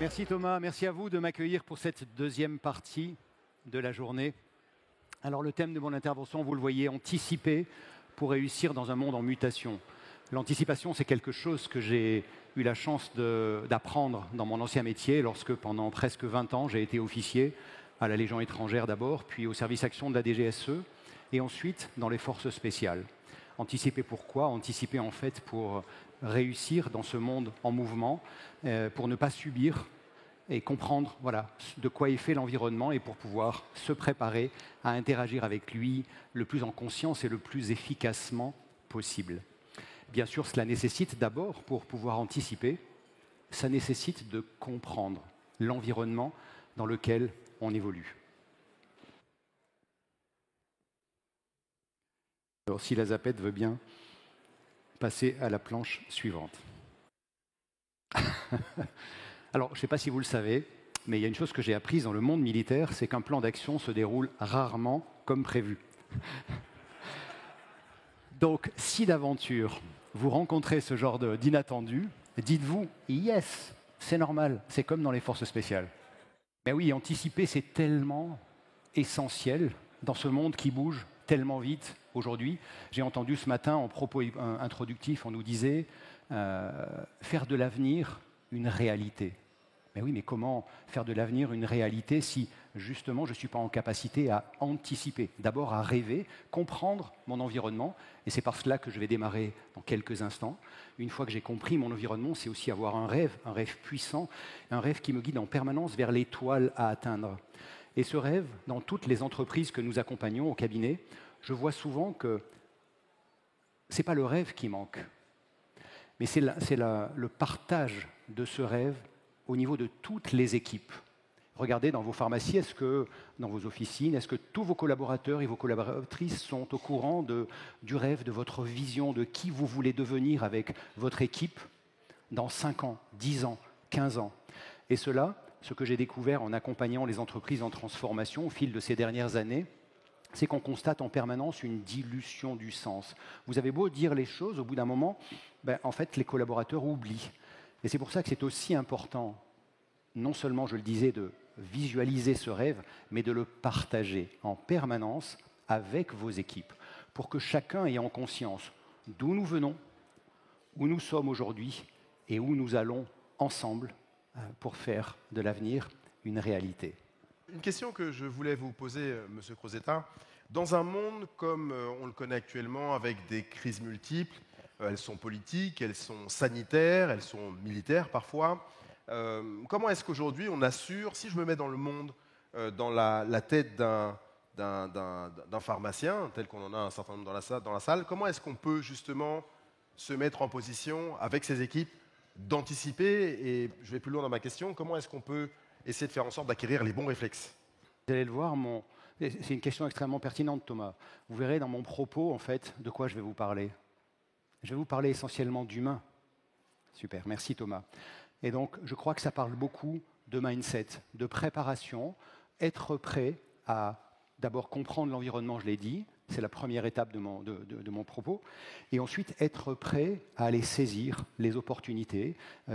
Merci Thomas, merci à vous de m'accueillir pour cette deuxième partie de la journée. Alors le thème de mon intervention, vous le voyez, anticiper pour réussir dans un monde en mutation. L'anticipation, c'est quelque chose que j'ai eu la chance d'apprendre dans mon ancien métier lorsque pendant presque 20 ans, j'ai été officier à la Légion étrangère d'abord, puis au service action de la DGSE et ensuite dans les forces spéciales. Anticiper pourquoi? Anticiper en fait pour réussir dans ce monde en mouvement, pour ne pas subir et comprendre de quoi est fait l'environnement et pour pouvoir se préparer à interagir avec lui le plus en conscience et le plus efficacement possible. Bien sûr, cela nécessite d'abord, pour pouvoir anticiper, ça nécessite de comprendre l'environnement dans lequel on évolue. Alors, si la zapette veut bien passer à la planche suivante. Alors, je ne sais pas si vous le savez, mais il y a une chose que j'ai apprise dans le monde militaire, c'est qu'un plan d'action se déroule rarement comme prévu. Donc, si d'aventure vous rencontrez ce genre d'inattendu, dites-vous « yes », c'est normal, c'est comme dans les forces spéciales. Mais oui, anticiper, c'est tellement essentiel dans ce monde qui bouge tellement vite aujourd'hui. J'ai entendu ce matin, en propos introductif, on nous disait faire de l'avenir une réalité. Mais oui, mais comment faire de l'avenir une réalité si, justement, je ne suis pas en capacité à anticiper? D'abord à rêver, comprendre mon environnement, et c'est par cela que je vais démarrer dans quelques instants. Une fois que j'ai compris mon environnement, c'est aussi avoir un rêve puissant, un rêve qui me guide en permanence vers l'étoile à atteindre. Et ce rêve, dans toutes les entreprises que nous accompagnons au cabinet, je vois souvent que ce n'est pas le rêve qui manque, mais c'est le partage de ce rêve au niveau de toutes les équipes. Regardez dans vos pharmacies, est-ce que dans vos officines, est-ce que tous vos collaborateurs et vos collaboratrices sont au courant du rêve, de votre vision, de qui vous voulez devenir avec votre équipe dans 5 ans, 10 ans, 15 ans? Et cela, ce que j'ai découvert en accompagnant les entreprises en transformation au fil de ces dernières années, c'est qu'on constate en permanence une dilution du sens. Vous avez beau dire les choses, au bout d'un moment, en fait, les collaborateurs oublient. Et c'est pour ça que c'est aussi important, non seulement, je le disais, de visualiser ce rêve, mais de le partager en permanence avec vos équipes, pour que chacun ait en conscience d'où nous venons, où nous sommes aujourd'hui et où nous allons ensemble pour faire de l'avenir une réalité. Une question que je voulais vous poser, Monsieur Crozetta. Dans un monde comme on le connaît actuellement, avec des crises multiples, elles sont politiques, elles sont sanitaires, elles sont militaires parfois, comment est-ce qu'aujourd'hui on assure, si je me mets dans le monde, dans la tête d'un pharmacien, tel qu'on en a un certain nombre dans la salle, comment est-ce qu'on peut justement se mettre en position avec ses équipes d'anticiper, et je vais plus loin dans ma question, comment est-ce qu'on peut essayer de faire en sorte d'acquérir les bons réflexes? Vous allez le voir, c'est une question extrêmement pertinente, Thomas. Vous verrez dans mon propos, en fait, de quoi je vais vous parler. Je vais vous parler essentiellement d'humain. Super, merci Thomas. Et donc, je crois que ça parle beaucoup de mindset, de préparation, être prêt à d'abord comprendre l'environnement, je l'ai dit, c'est la première étape de mon propos, et ensuite être prêt à aller saisir les opportunités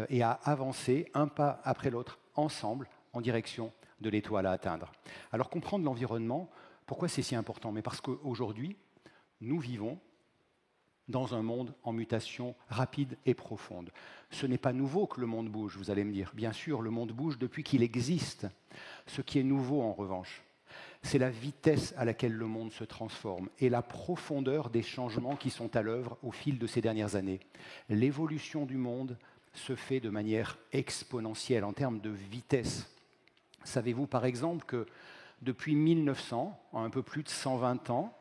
et à avancer un pas après l'autre, ensemble, en direction de l'étoile à atteindre. Alors comprendre l'environnement, pourquoi c'est si important? Mais parce qu'aujourd'hui, nous vivons dans un monde en mutation rapide et profonde. Ce n'est pas nouveau que le monde bouge, vous allez me dire. Bien sûr, le monde bouge depuis qu'il existe. Ce qui est nouveau, en revanche, c'est la vitesse à laquelle le monde se transforme et la profondeur des changements qui sont à l'œuvre au fil de ces dernières années. L'évolution du monde se fait de manière exponentielle en termes de vitesse. Savez-vous, par exemple, que depuis 1900, en un peu plus de 120 ans,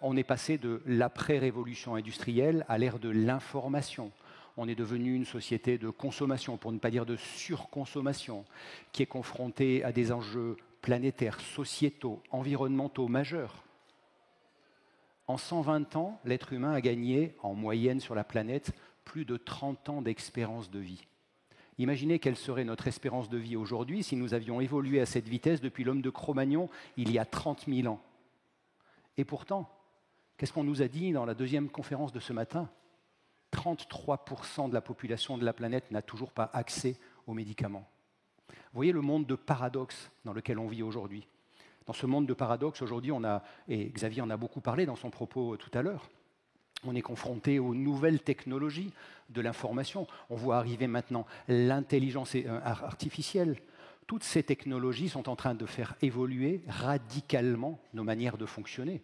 on est passé de l'après-révolution industrielle à l'ère de l'information. On est devenu une société de consommation, pour ne pas dire de surconsommation, qui est confrontée à des enjeux planétaires, sociétaux, environnementaux majeurs. En 120 ans, l'être humain a gagné, en moyenne sur la planète, plus de 30 ans d'espérance de vie. Imaginez quelle serait notre espérance de vie aujourd'hui si nous avions évolué à cette vitesse depuis l'homme de Cro-Magnon il y a 30 000 ans. Et pourtant, qu'est-ce qu'on nous a dit dans la deuxième conférence de ce matin? 33% de la population de la planète n'a toujours pas accès aux médicaments. Vous voyez le monde de paradoxes dans lequel on vit aujourd'hui. Dans ce monde de paradoxes, aujourd'hui, et Xavier en a beaucoup parlé dans son propos tout à l'heure, on est confronté aux nouvelles technologies de l'information. On voit arriver maintenant l'intelligence artificielle. Toutes ces technologies sont en train de faire évoluer radicalement nos manières de fonctionner.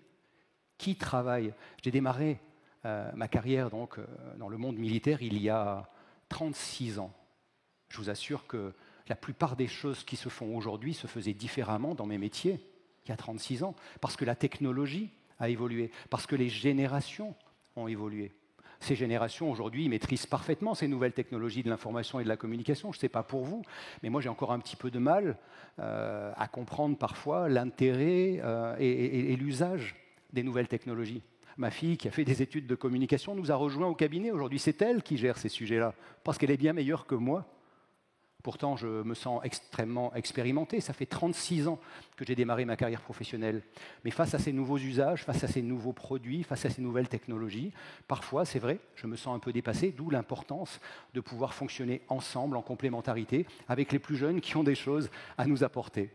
Qui travaille? J'ai démarré ma carrière dans le monde militaire il y a 36 ans. Je vous assure que la plupart des choses qui se font aujourd'hui se faisaient différemment dans mes métiers il y a 36 ans, parce que la technologie a évolué, parce que les générations ont évolué. Ces générations, aujourd'hui, maîtrisent parfaitement ces nouvelles technologies de l'information et de la communication. Je ne sais pas pour vous, mais moi, j'ai encore un petit peu de mal à comprendre parfois l'intérêt et l'usage des nouvelles technologies. Ma fille, qui a fait des études de communication, nous a rejoints au cabinet. Aujourd'hui, c'est elle qui gère ces sujets-là, parce qu'elle est bien meilleure que moi. Pourtant, je me sens extrêmement expérimenté. Ça fait 36 ans que j'ai démarré ma carrière professionnelle. Mais face à ces nouveaux usages, face à ces nouveaux produits, face à ces nouvelles technologies, parfois, c'est vrai, je me sens un peu dépassé, d'où l'importance de pouvoir fonctionner ensemble, en complémentarité, avec les plus jeunes qui ont des choses à nous apporter.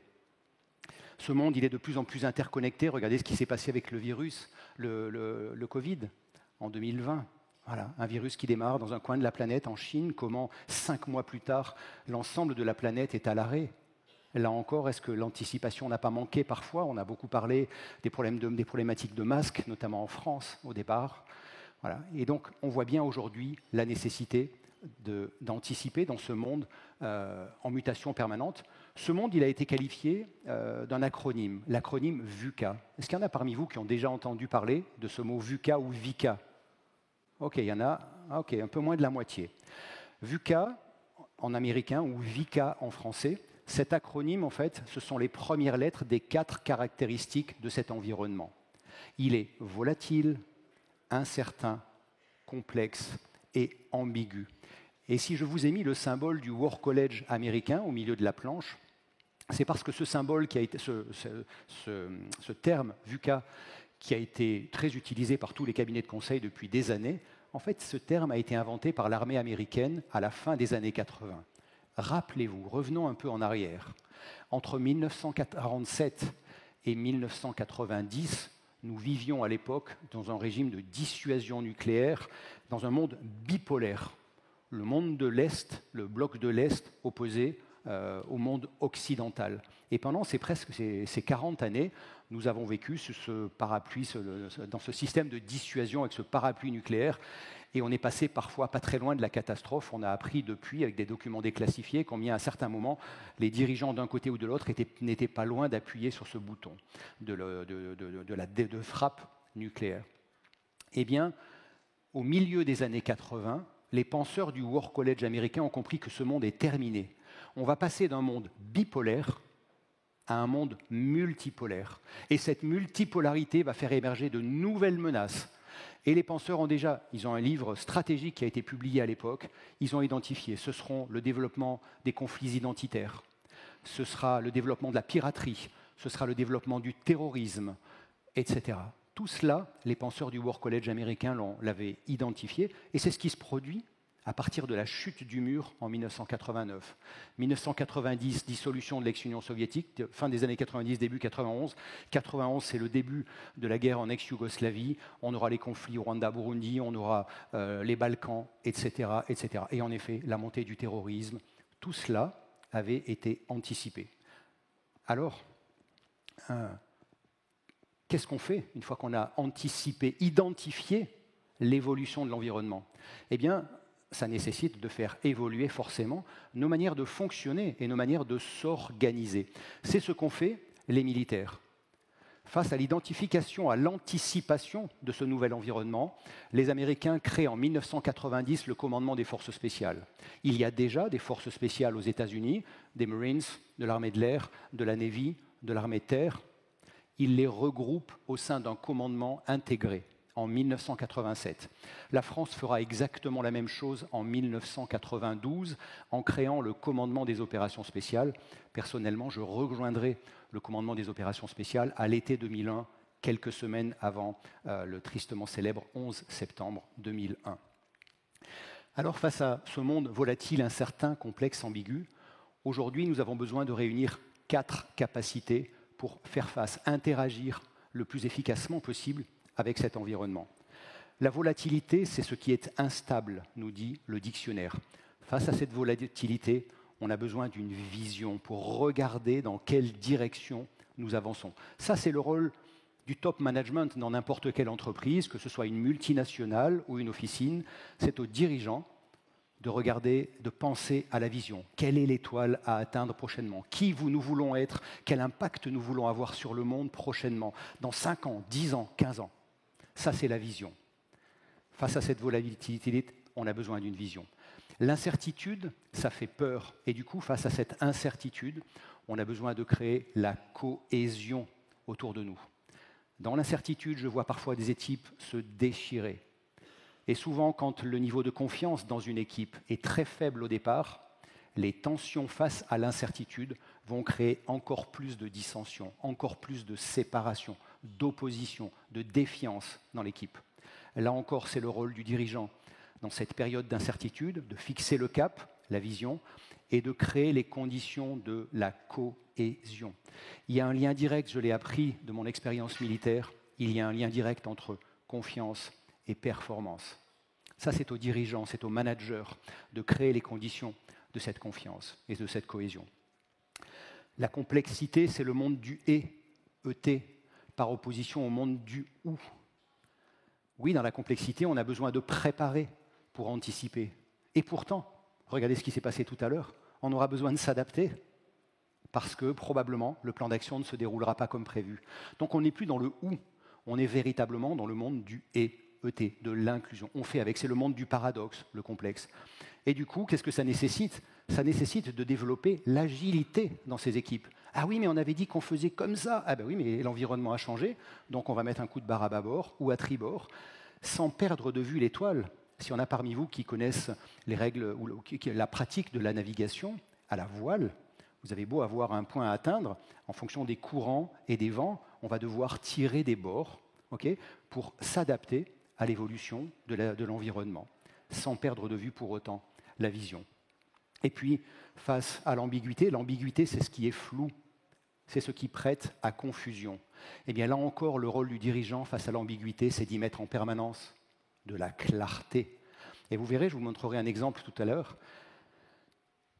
Ce monde, il est de plus en plus interconnecté. Regardez ce qui s'est passé avec le virus, le Covid, en 2020. Voilà, un virus qui démarre dans un coin de la planète, en Chine. Comment, 5 mois plus tard, l'ensemble de la planète est à l'arrêt? Là encore, est-ce que l'anticipation n'a pas manqué parfois? On a beaucoup parlé des problématiques de masques, notamment en France, au départ. Voilà. Et donc, on voit bien aujourd'hui la nécessité d'anticiper dans ce monde en mutation permanente. Ce monde, il a été qualifié d'un acronyme, l'acronyme VUCA. Est-ce qu'il y en a parmi vous qui ont déjà entendu parler de ce mot VUCA ou VICA? Ok, il y en a un peu moins de la moitié. VUCA en américain ou VICA en français, cet acronyme, en fait, ce sont les premières lettres des 4 caractéristiques de cet environnement. Il est volatile, incertain, complexe et ambigu. Et si je vous ai mis le symbole du War College américain au milieu de la planche, c'est parce que ce symbole, ce terme VUCA, qui a été très utilisé par tous les cabinets de conseil depuis des années, en fait, ce terme a été inventé par l'armée américaine à la fin des années 80. Rappelez-vous, revenons un peu en arrière. Entre 1947 et 1990, nous vivions à l'époque dans un régime de dissuasion nucléaire, dans un monde bipolaire. Le monde de l'Est, le bloc de l'Est opposé au monde occidental. Et pendant ces 40 années, nous avons vécu sous ce parapluie, dans ce système de dissuasion avec ce parapluie nucléaire, et on est passé parfois pas très loin de la catastrophe. On a appris depuis, avec des documents déclassifiés, combien à un certain moment, les dirigeants d'un côté ou de l'autre n'étaient pas loin d'appuyer sur ce bouton de frappe nucléaire. Eh bien, au milieu des années 80, les penseurs du War College américain ont compris que ce monde est terminé. On va passer d'un monde bipolaire à un monde multipolaire. Et cette multipolarité va faire émerger de nouvelles menaces. Et les penseurs ils ont un livre stratégique qui a été publié à l'époque, ils ont identifié, ce seront le développement des conflits identitaires, ce sera le développement de la piraterie, ce sera le développement du terrorisme, etc. Tout cela, les penseurs du War College américain l'avaient identifié, et c'est ce qui se produit à partir de la chute du mur en 1989. 1990, dissolution de l'ex-Union soviétique, fin des années 90, début 91. 91, c'est le début de la guerre en ex-Yougoslavie. On aura les conflits Rwanda-Burundi, on aura les Balkans, etc., etc. Et en effet, la montée du terrorisme, tout cela avait été anticipé. Alors, qu'est-ce qu'on fait une fois qu'on a anticipé, identifié l'évolution de l'environnement? Eh bien, ça nécessite de faire évoluer forcément nos manières de fonctionner et nos manières de s'organiser. C'est ce qu'ont fait les militaires. Face à l'identification, à l'anticipation de ce nouvel environnement, les Américains créent en 1990 le commandement des forces spéciales. Il y a déjà des forces spéciales aux États-Unis, des Marines, de l'armée de l'air, de la Navy, de l'armée de terre. Ils les regroupent au sein d'un commandement intégré en 1987. La France fera exactement la même chose en 1992 en créant le commandement des opérations spéciales. Personnellement, je rejoindrai le commandement des opérations spéciales à l'été 2001, quelques semaines avant le tristement célèbre 11 septembre 2001. Alors face à ce monde volatile, incertain, complexe, ambigu, Aujourd'hui, nous avons besoin de réunir 4 capacités pour faire face, interagir le plus efficacement possible avec cet environnement. La volatilité, c'est ce qui est instable, nous dit le dictionnaire. Face à cette volatilité, on a besoin d'une vision pour regarder dans quelle direction nous avançons. Ça, c'est le rôle du top management dans n'importe quelle entreprise, que ce soit une multinationale ou une officine. C'est aux dirigeants de regarder, de penser à la vision. Quelle est l'étoile à atteindre prochainement? Qui nous voulons être? Quel impact nous voulons avoir sur le monde prochainement? Dans 5 ans, 10 ans, 15 ans. Ça, c'est la vision. Face à cette volatilité, on a besoin d'une vision. L'incertitude, ça fait peur. Et du coup, face à cette incertitude, on a besoin de créer la cohésion autour de nous. Dans l'incertitude, je vois parfois des équipes se déchirer. Et souvent, quand le niveau de confiance dans une équipe est très faible au départ, les tensions face à l'incertitude vont créer encore plus de dissension, encore plus de séparation, d'opposition, de défiance dans l'équipe. Là encore, c'est le rôle du dirigeant, dans cette période d'incertitude, de fixer le cap, la vision, et de créer les conditions de la cohésion. Il y a un lien direct, je l'ai appris de mon expérience militaire, il y a un lien direct entre confiance et performance. Ça, c'est aux dirigeants, c'est aux managers de créer les conditions de cette confiance et de cette cohésion. La complexité, c'est le monde du « et », ET, par opposition au monde du « ou ». Oui, dans la complexité, on a besoin de préparer pour anticiper. Et pourtant, regardez ce qui s'est passé tout à l'heure, on aura besoin de s'adapter parce que probablement le plan d'action ne se déroulera pas comme prévu. Donc on n'est plus dans le « ou », on est véritablement dans le monde du « et », ET, de l'inclusion. On fait avec, c'est le monde du paradoxe, le complexe. Et du coup, qu'est-ce que ça nécessite? Ça nécessite de développer l'agilité dans ces équipes. Ah oui, mais on avait dit qu'on faisait comme ça. Ah ben oui, mais l'environnement a changé, donc on va mettre un coup de barre à bâbord ou à tribord, sans perdre de vue l'étoile. Si on a parmi vous qui connaissent les règles ou la pratique de la navigation à la voile, vous avez beau avoir un point à atteindre, en fonction des courants et des vents, on va devoir tirer des bords, pour s'adapter à l'évolution de l'environnement, sans perdre de vue pour autant la vision. Et puis, face à l'ambiguïté, c'est ce qui est flou, c'est ce qui prête à confusion. Eh bien là encore, le rôle du dirigeant face à l'ambiguïté, c'est d'y mettre en permanence de la clarté. Et vous verrez, je vous montrerai un exemple tout à l'heure.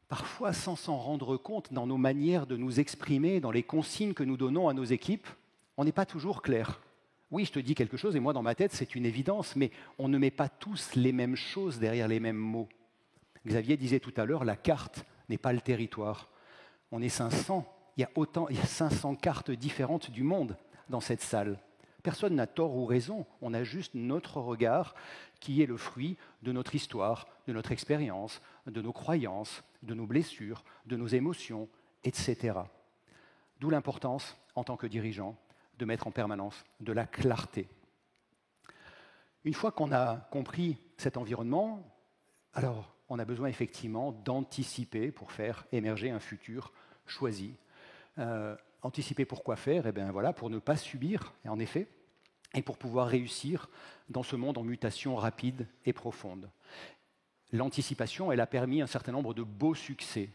Parfois, sans s'en rendre compte, dans nos manières de nous exprimer, dans les consignes que nous donnons à nos équipes, on n'est pas toujours clair. Oui, je te dis quelque chose, et moi, dans ma tête, c'est une évidence, mais on ne met pas tous les mêmes choses derrière les mêmes mots. Xavier disait tout à l'heure, la carte n'est pas le territoire. On est 500, il y a 500 cartes différentes du monde dans cette salle. Personne n'a tort ou raison, on a juste notre regard qui est le fruit de notre histoire, de notre expérience, de nos croyances, de nos blessures, de nos émotions, etc. D'où l'importance, en tant que dirigeant, de mettre en permanence de la clarté. Une fois qu'on a compris cet environnement, alors on a besoin effectivement d'anticiper pour faire émerger un futur choisi. Anticiper pour quoi faire? Eh bien voilà, pour ne pas subir, en effet, et pour pouvoir réussir dans ce monde en mutation rapide et profonde. L'anticipation, elle a permis un certain nombre de beaux succès.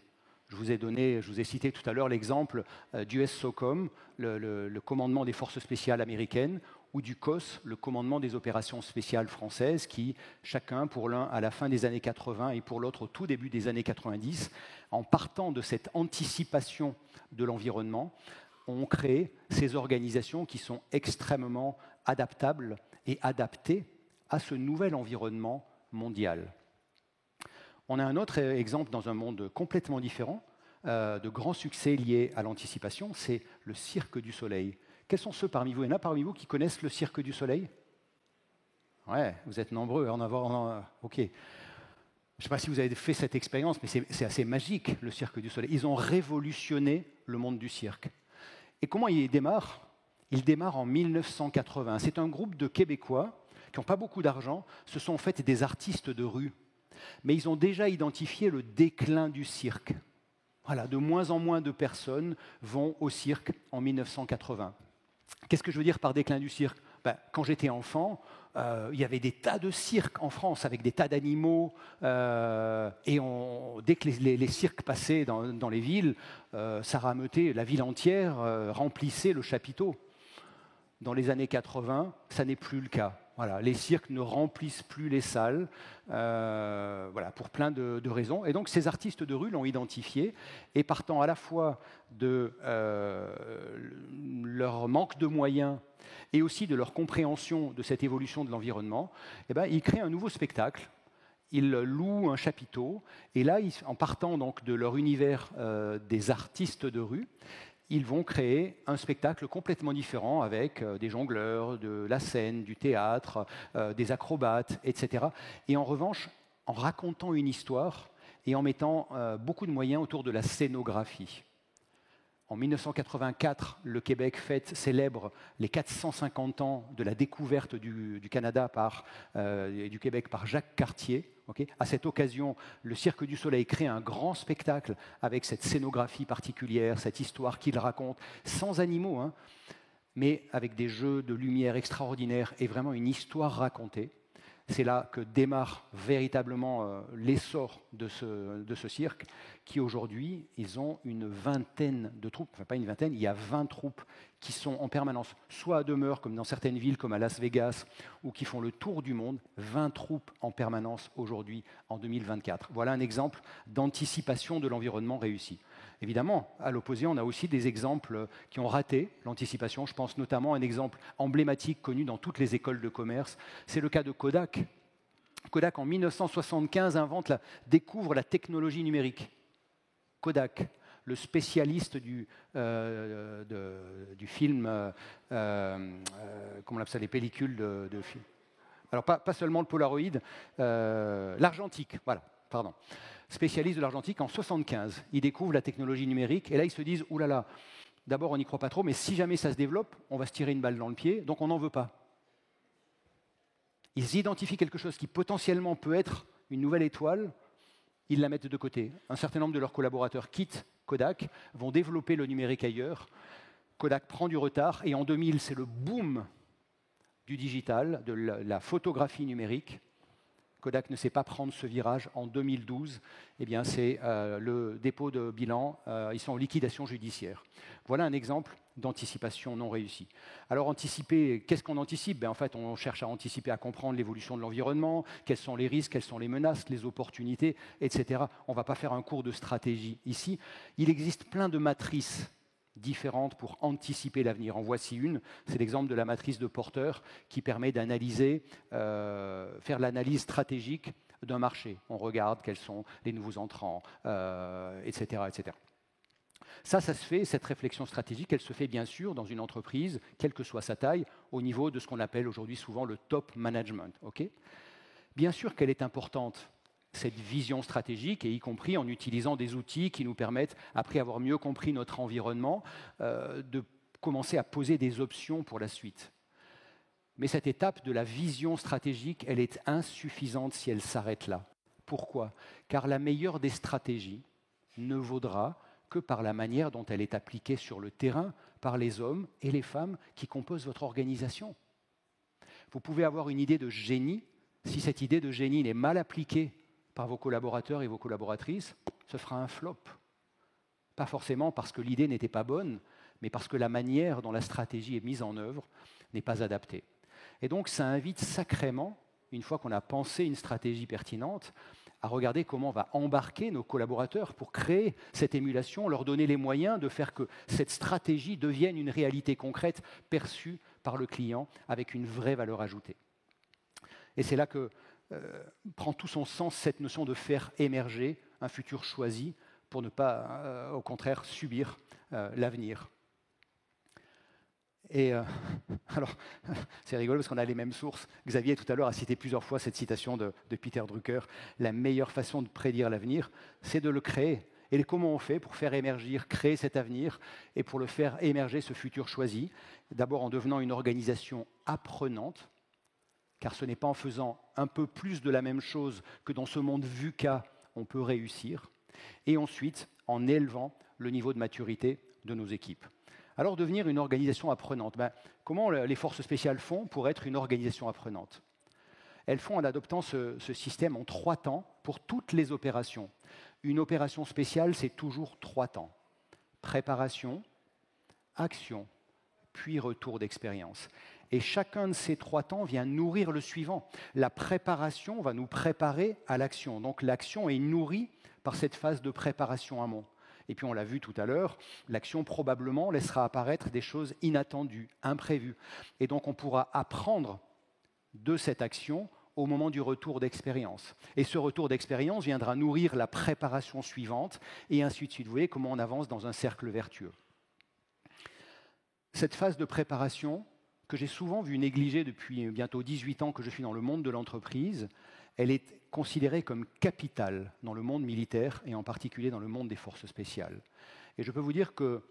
Je vous ai cité tout à l'heure l'exemple du SOCOM, le commandement des forces spéciales américaines, ou du COS, le commandement des opérations spéciales françaises, qui, chacun, pour l'un à la fin des années 80 et pour l'autre au tout début des années 90, en partant de cette anticipation de l'environnement, ont créé ces organisations qui sont extrêmement adaptables et adaptées à ce nouvel environnement mondial. On a un autre exemple dans un monde complètement différent, de grands succès liés à l'anticipation, c'est le Cirque du Soleil. Quels sont ceux parmi vous? Il y en a parmi vous qui connaissent le Cirque du Soleil? Ouais, vous êtes nombreux à en avoir. Ok. Je ne sais pas si vous avez fait cette expérience, mais c'est assez magique, le Cirque du Soleil. Ils ont révolutionné le monde du cirque. Et comment ils démarrent? Ils démarrent en 1980. C'est un groupe de Québécois qui n'ont pas beaucoup d'argent. Ce sont en fait des artistes de rue. Mais ils ont déjà identifié le déclin du cirque. Voilà, de moins en moins de personnes vont au cirque en 1980. Qu'est-ce que je veux dire par déclin du cirque? Quand j'étais enfant, il y avait des tas de cirques en France avec des tas d'animaux. Et dès que les cirques passaient dans les villes, ça rameutait, la ville entière remplissait le chapiteau. Dans les années 80, ça n'est plus le cas. Voilà, les cirques ne remplissent plus les salles, pour plein de raisons. Et donc ces artistes de rue l'ont identifié, et partant à la fois de leur manque de moyens et aussi de leur compréhension de cette évolution de l'environnement, ils créent un nouveau spectacle. Ils louent un chapiteau, et là, en partant donc de leur univers des artistes de rue, ils vont créer un spectacle complètement différent avec des jongleurs, de la scène, du théâtre, des acrobates, etc. Et en revanche, en racontant une histoire et en mettant beaucoup de moyens autour de la scénographie. En 1984, le Québec célèbre les 450 ans de la découverte du Canada et du Québec par Jacques Cartier. À cette occasion, le Cirque du Soleil crée un grand spectacle avec cette scénographie particulière, cette histoire qu'il raconte, sans animaux, mais avec des jeux de lumière extraordinaires et vraiment une histoire racontée. C'est là que démarre véritablement l'essor de ce cirque, qui aujourd'hui, ils ont une vingtaine de troupes, enfin pas une vingtaine, il y a 20 troupes qui sont en permanence, soit à demeure, comme dans certaines villes comme à Las Vegas, ou qui font le tour du monde, 20 troupes en permanence aujourd'hui, en 2024. Voilà un exemple d'anticipation de l'environnement réussi. Évidemment, à l'opposé, on a aussi des exemples qui ont raté l'anticipation. Je pense notamment à un exemple emblématique connu dans toutes les écoles de commerce. C'est le cas de Kodak. Kodak, en 1975, découvre la technologie numérique. Kodak, le spécialiste du film, comment on appelle ça, les pellicules de film. Alors, pas seulement le Polaroid, l'argentique, voilà, pardon. Spécialiste de l'argentique, en 1975, ils découvrent la technologie numérique, et là ils se disent, oulala, d'abord on n'y croit pas trop, mais si jamais ça se développe, on va se tirer une balle dans le pied, donc on n'en veut pas. Ils identifient quelque chose qui potentiellement peut être une nouvelle étoile, ils la mettent de côté. Un certain nombre de leurs collaborateurs quittent Kodak, vont développer le numérique ailleurs. Kodak prend du retard, et en 2000, c'est le boom du digital, de la photographie numérique. Kodak ne sait pas prendre ce virage. En 2012, c'est le dépôt de bilan. Ils sont en liquidation judiciaire. Voilà un exemple d'anticipation non réussie. Alors, anticiper, qu'est-ce qu'on anticipe ? En fait, on cherche à anticiper, à comprendre l'évolution de l'environnement, quels sont les risques, quelles sont les menaces, les opportunités, etc. On ne va pas faire un cours de stratégie ici. Il existe plein de matrices différentes pour anticiper l'avenir. En voici une, c'est l'exemple de la matrice de Porter qui permet d'analyser, faire l'analyse stratégique d'un marché. On regarde quels sont les nouveaux entrants, etc., etc. Ça se fait, cette réflexion stratégique, elle se fait bien sûr dans une entreprise, quelle que soit sa taille, au niveau de ce qu'on appelle aujourd'hui souvent le top management. Bien sûr qu'elle est importante, cette vision stratégique, et y compris en utilisant des outils qui nous permettent, après avoir mieux compris notre environnement, de commencer à poser des options pour la suite. Mais cette étape de la vision stratégique, elle est insuffisante si elle s'arrête là. Pourquoi ? Car la meilleure des stratégies ne vaudra que par la manière dont elle est appliquée sur le terrain par les hommes et les femmes qui composent votre organisation. Vous pouvez avoir une idée de génie, si cette idée de génie n'est mal appliquée par vos collaborateurs et vos collaboratrices, ce sera un flop. Pas forcément parce que l'idée n'était pas bonne, mais parce que la manière dont la stratégie est mise en œuvre n'est pas adaptée. Et donc ça invite sacrément, une fois qu'on a pensé une stratégie pertinente, à regarder comment on va embarquer nos collaborateurs pour créer cette émulation, leur donner les moyens de faire que cette stratégie devienne une réalité concrète perçue par le client avec une vraie valeur ajoutée. Et c'est là que prend tout son sens cette notion de faire émerger un futur choisi pour ne pas, au contraire, subir l'avenir. Et alors, c'est rigolo parce qu'on a les mêmes sources. Xavier, tout à l'heure, a cité plusieurs fois cette citation de Peter Drucker. La meilleure façon de prédire l'avenir, c'est de le créer. Et comment on fait pour faire émerger, créer cet avenir et pour le faire émerger, ce futur choisi ? D'abord en devenant une organisation apprenante, car ce n'est pas en faisant un peu plus de la même chose que dans ce monde VUCA, on peut réussir. Et ensuite, en élevant le niveau de maturité de nos équipes. Alors devenir une organisation apprenante. Comment les forces spéciales font pour être une organisation apprenante? Elles font en adoptant ce système en 3 temps pour toutes les opérations. Une opération spéciale, c'est toujours 3 temps. Préparation, action, puis retour d'expérience. Et chacun de ces 3 temps vient nourrir le suivant. La préparation va nous préparer à l'action. Donc l'action est nourrie par cette phase de préparation amont. Et puis on l'a vu tout à l'heure, l'action probablement laissera apparaître des choses inattendues, imprévues. Et donc on pourra apprendre de cette action au moment du retour d'expérience. Et ce retour d'expérience viendra nourrir la préparation suivante, et ainsi de suite. Vous voyez comment on avance dans un cercle vertueux. Cette phase de préparation, que j'ai souvent vu négligée depuis bientôt 18 ans que je suis dans le monde de l'entreprise, elle est considérée comme capitale dans le monde militaire et en particulier dans le monde des forces spéciales. Et je peux vous dire que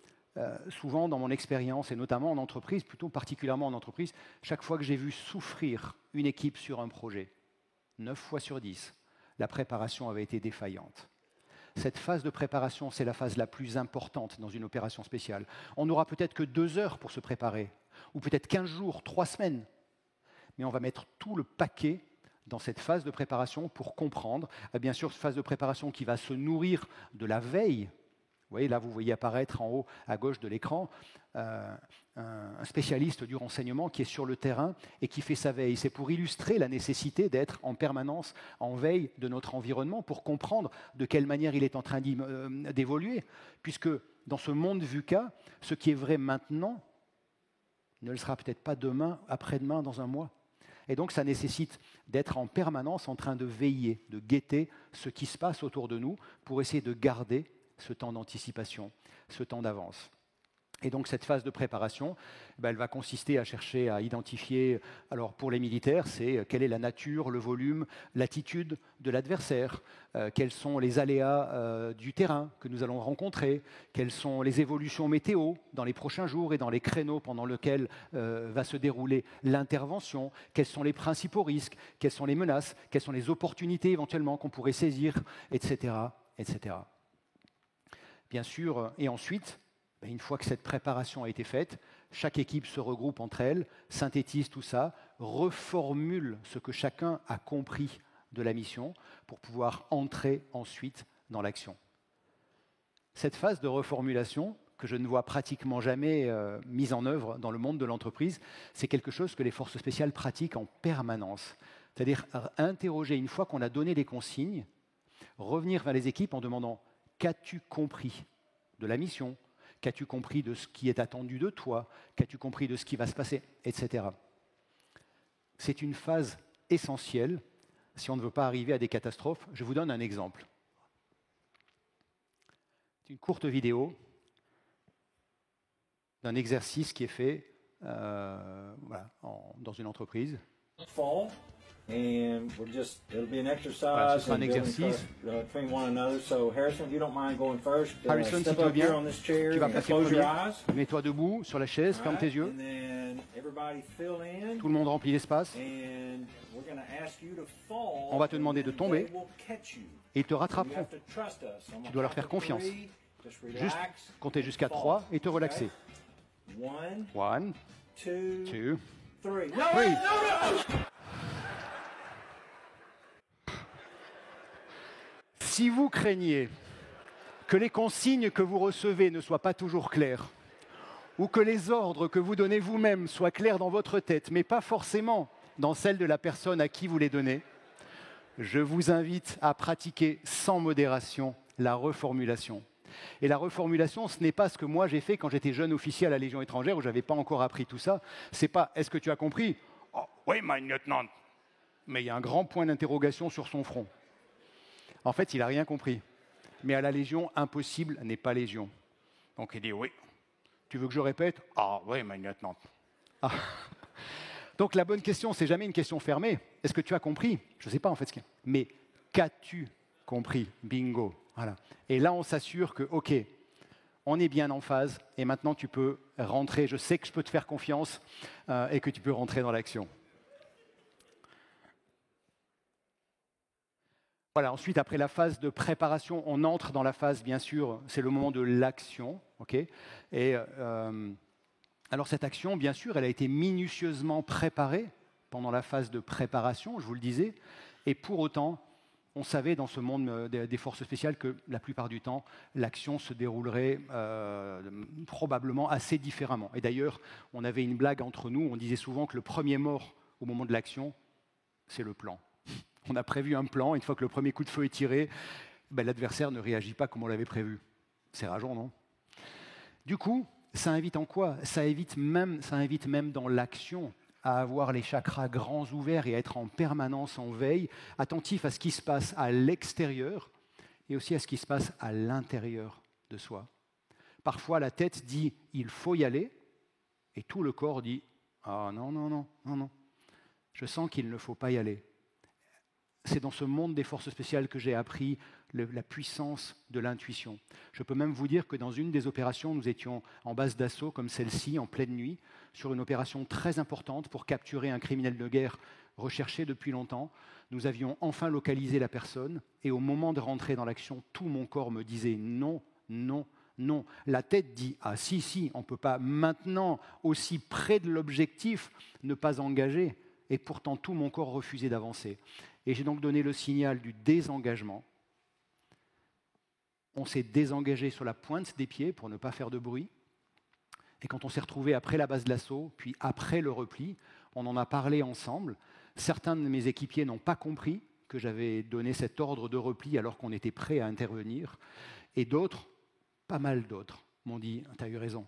souvent dans mon expérience, et notamment en entreprise, plutôt particulièrement en entreprise, chaque fois que j'ai vu souffrir une équipe sur un projet, 9 fois sur 10, la préparation avait été défaillante. Cette phase de préparation, c'est la phase la plus importante dans une opération spéciale. On n'aura peut-être que 2 heures pour se préparer, ou peut-être 15 jours, 3 semaines, mais on va mettre tout le paquet dans cette phase de préparation pour comprendre, bien sûr, cette phase de préparation qui va se nourrir de la veille. Vous voyez, là, vous voyez apparaître en haut à gauche de l'écran un spécialiste du renseignement qui est sur le terrain et qui fait sa veille. C'est pour illustrer la nécessité d'être en permanence en veille de notre environnement pour comprendre de quelle manière il est en train d'évoluer. Puisque dans ce monde VUCA, ce qui est vrai maintenant ne le sera peut-être pas demain, après-demain, dans un mois. Et donc, ça nécessite d'être en permanence en train de veiller, de guetter ce qui se passe autour de nous pour essayer de garder ce temps d'anticipation, ce temps d'avance. Et donc cette phase de préparation, elle va consister à chercher à identifier, alors pour les militaires, c'est quelle est la nature, le volume, l'attitude de l'adversaire, quels sont les aléas du terrain que nous allons rencontrer, quelles sont les évolutions météo dans les prochains jours et dans les créneaux pendant lesquels va se dérouler l'intervention, quels sont les principaux risques, quelles sont les menaces, quelles sont les opportunités éventuellement qu'on pourrait saisir, etc., etc. Bien sûr, et ensuite, une fois que cette préparation a été faite, chaque équipe se regroupe entre elles, synthétise tout ça, reformule ce que chacun a compris de la mission pour pouvoir entrer ensuite dans l'action. Cette phase de reformulation, que je ne vois pratiquement jamais mise en œuvre dans le monde de l'entreprise, c'est quelque chose que les forces spéciales pratiquent en permanence. C'est-à-dire interroger, une fois qu'on a donné les consignes, revenir vers les équipes en demandant « qu'as-tu compris de la mission ? Qu'as-tu compris de ce qui est attendu de toi? Qu'as-tu compris de ce qui va se passer? Etc. C'est une phase essentielle si on ne veut pas arriver à des catastrophes. Je vous donne un exemple. C'est une courte vidéo d'un exercice qui est fait dans une entreprise. And it'll be an exercise. Voilà, ce sera un exercice. Between one another. So Harrison, if you don't mind going first, Harrison, si step tu veux up here bien, on this chair tu vas and passer close your premier. eyes. Mets-toi debout sur la chaise, ferme tes yeux. And then everybody fill in. Tout le monde remplit l'espace. And we're going to ask you to fall. On va te demander de tomber. They will catch you. Et ils te You rattraperont. have to trust us. I'm Tu dois leur faire gonna count to confiance. 3. Just Juste relax. compter jusqu'à Fall. 3 et te relaxer. Okay? 1, 1, 2, 2, 3. No, 3. wait, no, no! Si vous craignez que les consignes que vous recevez ne soient pas toujours claires, ou que les ordres que vous donnez vous-même soient clairs dans votre tête, mais pas forcément dans celle de la personne à qui vous les donnez, je vous invite à pratiquer sans modération la reformulation. Et la reformulation, ce n'est pas ce que moi j'ai fait quand j'étais jeune officier à la Légion étrangère, où je n'avais pas encore appris tout ça. C'est pas « est-ce que tu as compris ?»« Oh, oui, mein lieutenant !» Mais il y a un grand point d'interrogation sur son front. En fait, il n'a rien compris. Mais à la Légion, impossible n'est pas Légion. Donc il dit « oui ». Tu veux que je répète? Ah oui, mein lieutenant. Ah. Donc la bonne question, c'est jamais une question fermée. Est-ce que tu as compris? Je ne sais pas en fait ce qu'il y a. Mais qu'as-tu compris? Bingo. Voilà. Et là, on s'assure que, OK, on est bien en phase et maintenant tu peux rentrer. Je sais que je peux te faire confiance et que tu peux rentrer dans l'action. Voilà, ensuite, après la phase de préparation, on entre dans la phase, bien sûr, c'est le moment de l'action. Okay, et alors cette action, bien sûr, elle a été minutieusement préparée pendant la phase de préparation, je vous le disais, et pour autant, on savait dans ce monde des forces spéciales que la plupart du temps, l'action se déroulerait probablement assez différemment. Et d'ailleurs, on avait une blague entre nous, on disait souvent que le premier mort au moment de l'action, c'est le plan. On a prévu un plan, une fois que le premier coup de feu est tiré, ben, l'adversaire ne réagit pas comme on l'avait prévu. C'est rageant, non? Du coup, ça invite en quoi? Ça invite même dans l'action à avoir les chakras grands ouverts et à être en permanence en veille, attentif à ce qui se passe à l'extérieur et aussi à ce qui se passe à l'intérieur de soi. Parfois, la tête dit « il faut y aller » et tout le corps dit « ah non, non, non, non, non, je sens qu'il ne faut pas y aller ». C'est dans ce monde des forces spéciales que j'ai appris la puissance de l'intuition. Je peux même vous dire que dans une des opérations, nous étions en base d'assaut comme celle-ci, en pleine nuit, sur une opération très importante pour capturer un criminel de guerre recherché depuis longtemps. Nous avions enfin localisé la personne et au moment de rentrer dans l'action, tout mon corps me disait non, non, non. La tête dit « ah si, si, on ne peut pas maintenant, aussi près de l'objectif, ne pas engager ». Et pourtant, tout mon corps refusait d'avancer. Et j'ai donc donné le signal du désengagement. On s'est désengagé sur la pointe des pieds pour ne pas faire de bruit. Et quand on s'est retrouvé après la base de l'assaut, puis après le repli, on en a parlé ensemble. Certains de mes équipiers n'ont pas compris que j'avais donné cet ordre de repli alors qu'on était prêt à intervenir. Et d'autres, pas mal d'autres, m'ont dit « tu as eu raison ».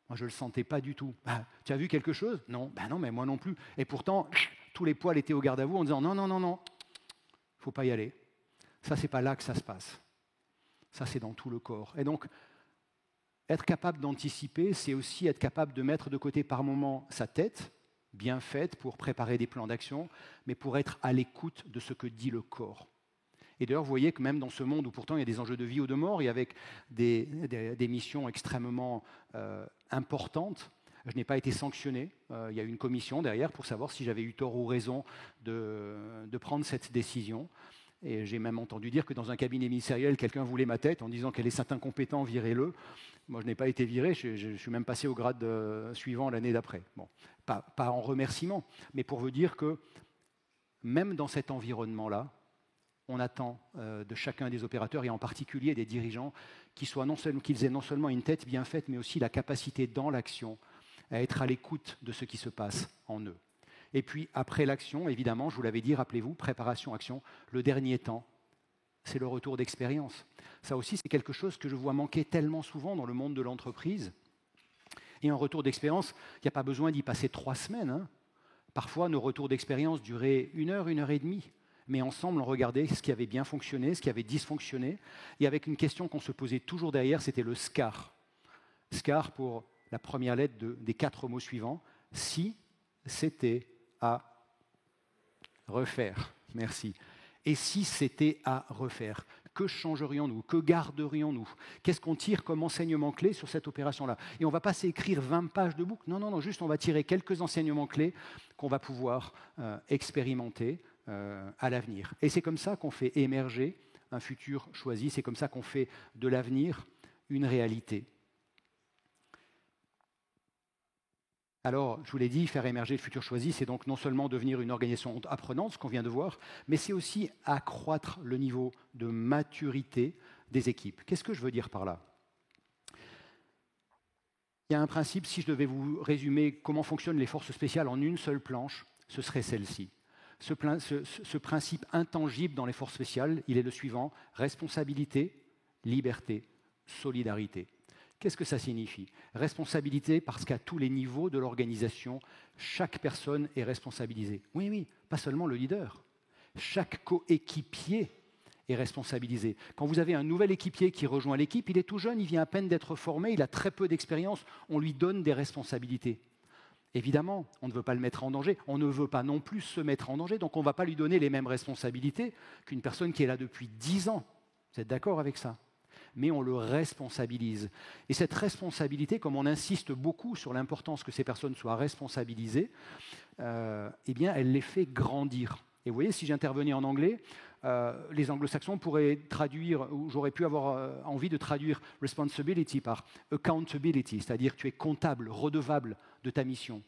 Moi, je ne le sentais pas du tout. Ah, tu as vu quelque chose? Non, ben non, mais moi non plus. Et pourtant, tous les poils étaient au garde à vous en disant non, non, non, non, il ne faut pas y aller. Ça, ce n'est pas là que ça se passe. Ça, c'est dans tout le corps. Et donc, être capable d'anticiper, c'est aussi être capable de mettre de côté par moment sa tête, bien faite pour préparer des plans d'action, mais pour être à l'écoute de ce que dit le corps. Et d'ailleurs, vous voyez que même dans ce monde où pourtant il y a des enjeux de vie ou de mort, et avec des missions extrêmement importantes, je n'ai pas été sanctionné. Il y a eu une commission derrière pour savoir si j'avais eu tort ou raison de prendre cette décision. Et j'ai même entendu dire que dans un cabinet ministériel, quelqu'un voulait ma tête en disant qu'elle est certain compétent, virez-le. Moi, je n'ai pas été viré, je suis même passé au grade suivant l'année d'après. Bon, pas en remerciement, mais pour vous dire que même dans cet environnement-là, on attend de chacun des opérateurs, et en particulier des dirigeants, qu'ils aient non seulement une tête bien faite, mais aussi la capacité dans l'action à être à l'écoute de ce qui se passe en eux. Et puis, après l'action, évidemment, je vous l'avais dit, rappelez-vous, préparation, action, le dernier temps, c'est le retour d'expérience. Ça aussi, c'est quelque chose que je vois manquer tellement souvent dans le monde de l'entreprise. Et un retour d'expérience, il n'y a pas besoin d'y passer 3 semaines. Hein. Parfois, nos retours d'expérience duraient 1 heure, 1 heure et demie. Mais ensemble, on regardait ce qui avait bien fonctionné, ce qui avait dysfonctionné. Et avec une question qu'on se posait toujours derrière, c'était le SCAR. SCAR pour la première lettre des 4 mots suivants. Si c'était à refaire. Merci. Et si c'était à refaire, que changerions-nous? Que garderions-nous? Qu'est-ce qu'on tire comme enseignement clé sur cette opération-là? Et on ne va pas s'écrire 20 pages de boucle. Non, non, non, juste on va tirer quelques enseignements clés qu'on va pouvoir expérimenter à l'avenir. Et c'est comme ça qu'on fait émerger un futur choisi, c'est comme ça qu'on fait de l'avenir une réalité. Alors, je vous l'ai dit, faire émerger le futur choisi, c'est donc non seulement devenir une organisation apprenante, ce qu'on vient de voir, mais c'est aussi accroître le niveau de maturité des équipes. Qu'est-ce que je veux dire par là? Il y a un principe, si je devais vous résumer comment fonctionnent les forces spéciales en une seule planche, ce serait celle-ci. Ce principe intangible dans les forces spéciales, il est le suivant: responsabilité, liberté, solidarité. Qu'est-ce que ça signifie? Responsabilité parce qu'à tous les niveaux de l'organisation, chaque personne est responsabilisée. Oui, oui, pas seulement le leader. Chaque coéquipier est responsabilisé. Quand vous avez un nouvel équipier qui rejoint l'équipe, il est tout jeune, il vient à peine d'être formé, il a très peu d'expérience, on lui donne des responsabilités. Évidemment, on ne veut pas le mettre en danger, on ne veut pas non plus se mettre en danger, donc on ne va pas lui donner les mêmes responsabilités qu'une personne qui est là depuis 10 ans. Vous êtes d'accord avec ça? Mais on le responsabilise. Et cette responsabilité, comme on insiste beaucoup sur l'importance que ces personnes soient responsabilisées, eh bien, elle les fait grandir. Et vous voyez, si j'intervenais en anglais, les anglo-saxons pourraient traduire, ou j'aurais pu avoir envie de traduire responsibility par accountability, c'est-à-dire tu es comptable, redevable de ta mission.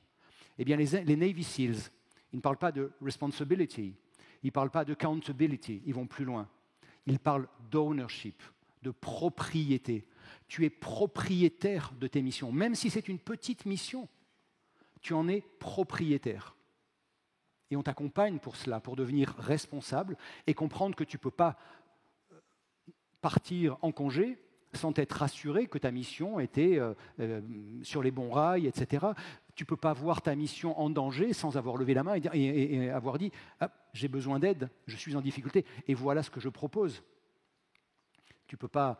Eh bien, les Navy SEALs, ils ne parlent pas de responsibility, ils ne parlent pas de accountability, ils vont plus loin. Ils parlent d'ownership, de propriété. Tu es propriétaire de tes missions. Même si c'est une petite mission, tu en es propriétaire. Et on t'accompagne pour cela, pour devenir responsable et comprendre que tu ne peux pas partir en congé sans t'être rassuré que ta mission était sur les bons rails, etc. Tu ne peux pas voir ta mission en danger sans avoir levé la main et avoir dit ah, « j'ai besoin d'aide, je suis en difficulté, et voilà ce que je propose ». Tu ne peux pas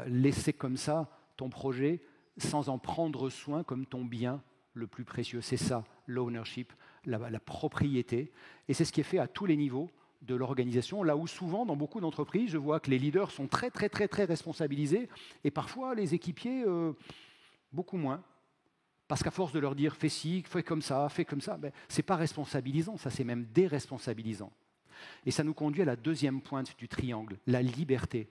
laisser comme ça ton projet sans en prendre soin comme ton bien le plus précieux. C'est ça, l'ownership, la propriété. Et c'est ce qui est fait à tous les niveaux de l'organisation, là où souvent, dans beaucoup d'entreprises, je vois que les leaders sont très, très, très, très responsabilisés, et parfois les équipiers, beaucoup moins. Parce qu'à force de leur dire « fais ci, fais comme ça », ben, ce n'est pas responsabilisant, ça c'est même déresponsabilisant. Et ça nous conduit à la deuxième pointe du triangle, la liberté.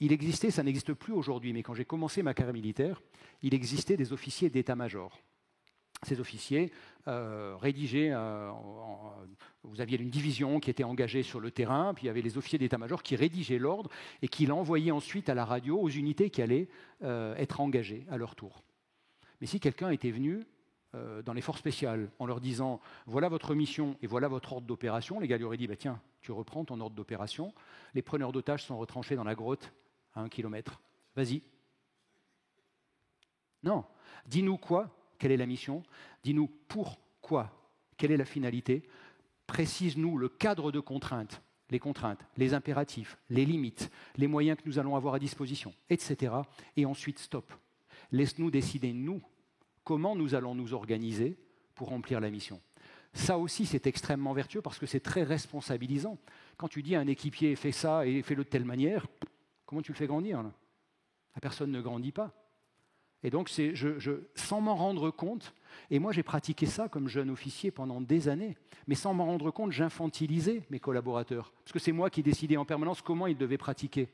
Il existait, ça n'existe plus aujourd'hui, mais quand j'ai commencé ma carrière militaire, il existait des officiers d'état-major. Ces officiers rédigeaient, vous aviez une division qui était engagée sur le terrain, puis il y avait les officiers d'état-major qui rédigeaient l'ordre et qui l'envoyaient ensuite à la radio aux unités qui allaient être engagées à leur tour. Mais si quelqu'un était venu dans les forces spéciales en leur disant « voilà votre mission et voilà votre ordre d'opération », les gars lui auraient dit « tiens, tu reprends ton ordre d'opération, les preneurs d'otages sont retranchés dans la grotte à 1 kilomètre. Vas-y. » Non. Dis-nous quoi ? Quelle est la mission ? Dis-nous pourquoi ? Quelle est la finalité ? Précise-nous le cadre de contraintes, les impératifs, les limites, les moyens que nous allons avoir à disposition, etc. Et ensuite, stop. Laisse-nous décider, nous, comment nous allons nous organiser pour remplir la mission. Ça aussi, c'est extrêmement vertueux parce que c'est très responsabilisant. Quand tu dis à un équipier « fais ça et fais-le de telle manière », comment tu le fais grandir là ? La personne ne grandit pas. Et donc, sans m'en rendre compte, et moi j'ai pratiqué ça comme jeune officier pendant des années, mais sans m'en rendre compte, j'infantilisais mes collaborateurs, parce que c'est moi qui décidais en permanence comment ils devaient pratiquer.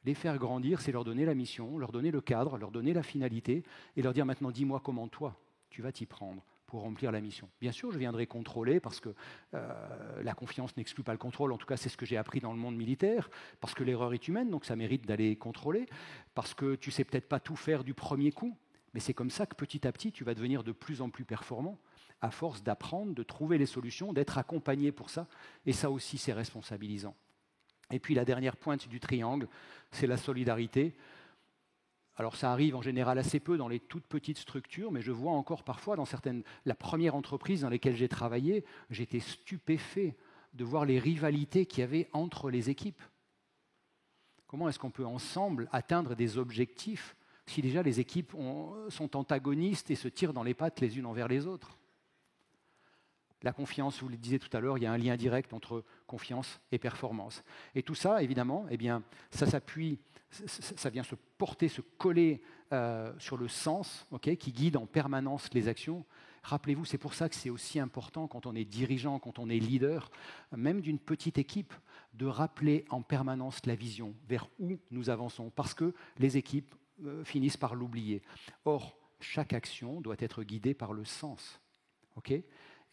Les faire grandir, c'est leur donner la mission, leur donner le cadre, leur donner la finalité, et leur dire maintenant, dis-moi comment toi, tu vas t'y prendre pour remplir la mission. Bien sûr, je viendrai contrôler parce que la confiance n'exclut pas le contrôle. En tout cas, c'est ce que j'ai appris dans le monde militaire, parce que l'erreur est humaine, donc ça mérite d'aller contrôler, parce que tu sais peut-être pas tout faire du premier coup, mais c'est comme ça que petit à petit, tu vas devenir de plus en plus performant, à force d'apprendre, de trouver les solutions, d'être accompagné pour ça, et ça aussi, c'est responsabilisant. Et puis la dernière pointe du triangle, c'est la solidarité. Alors ça arrive en général assez peu dans les toutes petites structures, mais je vois encore parfois dans la première entreprise dans laquelle j'ai travaillé, j'étais stupéfait de voir les rivalités qu'il y avait entre les équipes. Comment est-ce qu'on peut ensemble atteindre des objectifs si déjà les équipes sont antagonistes et se tirent dans les pattes les unes envers les autres ? La confiance, vous le disiez tout à l'heure, il y a un lien direct entre confiance et performance. Et tout ça, évidemment, eh bien, ça s'appuie, ça vient se porter, se coller sur le sens, qui guide en permanence les actions. Rappelez-vous, c'est pour ça que c'est aussi important quand on est dirigeant, quand on est leader, même d'une petite équipe, de rappeler en permanence la vision, vers où nous avançons, parce que les équipes finissent par l'oublier. Or, chaque action doit être guidée par le sens.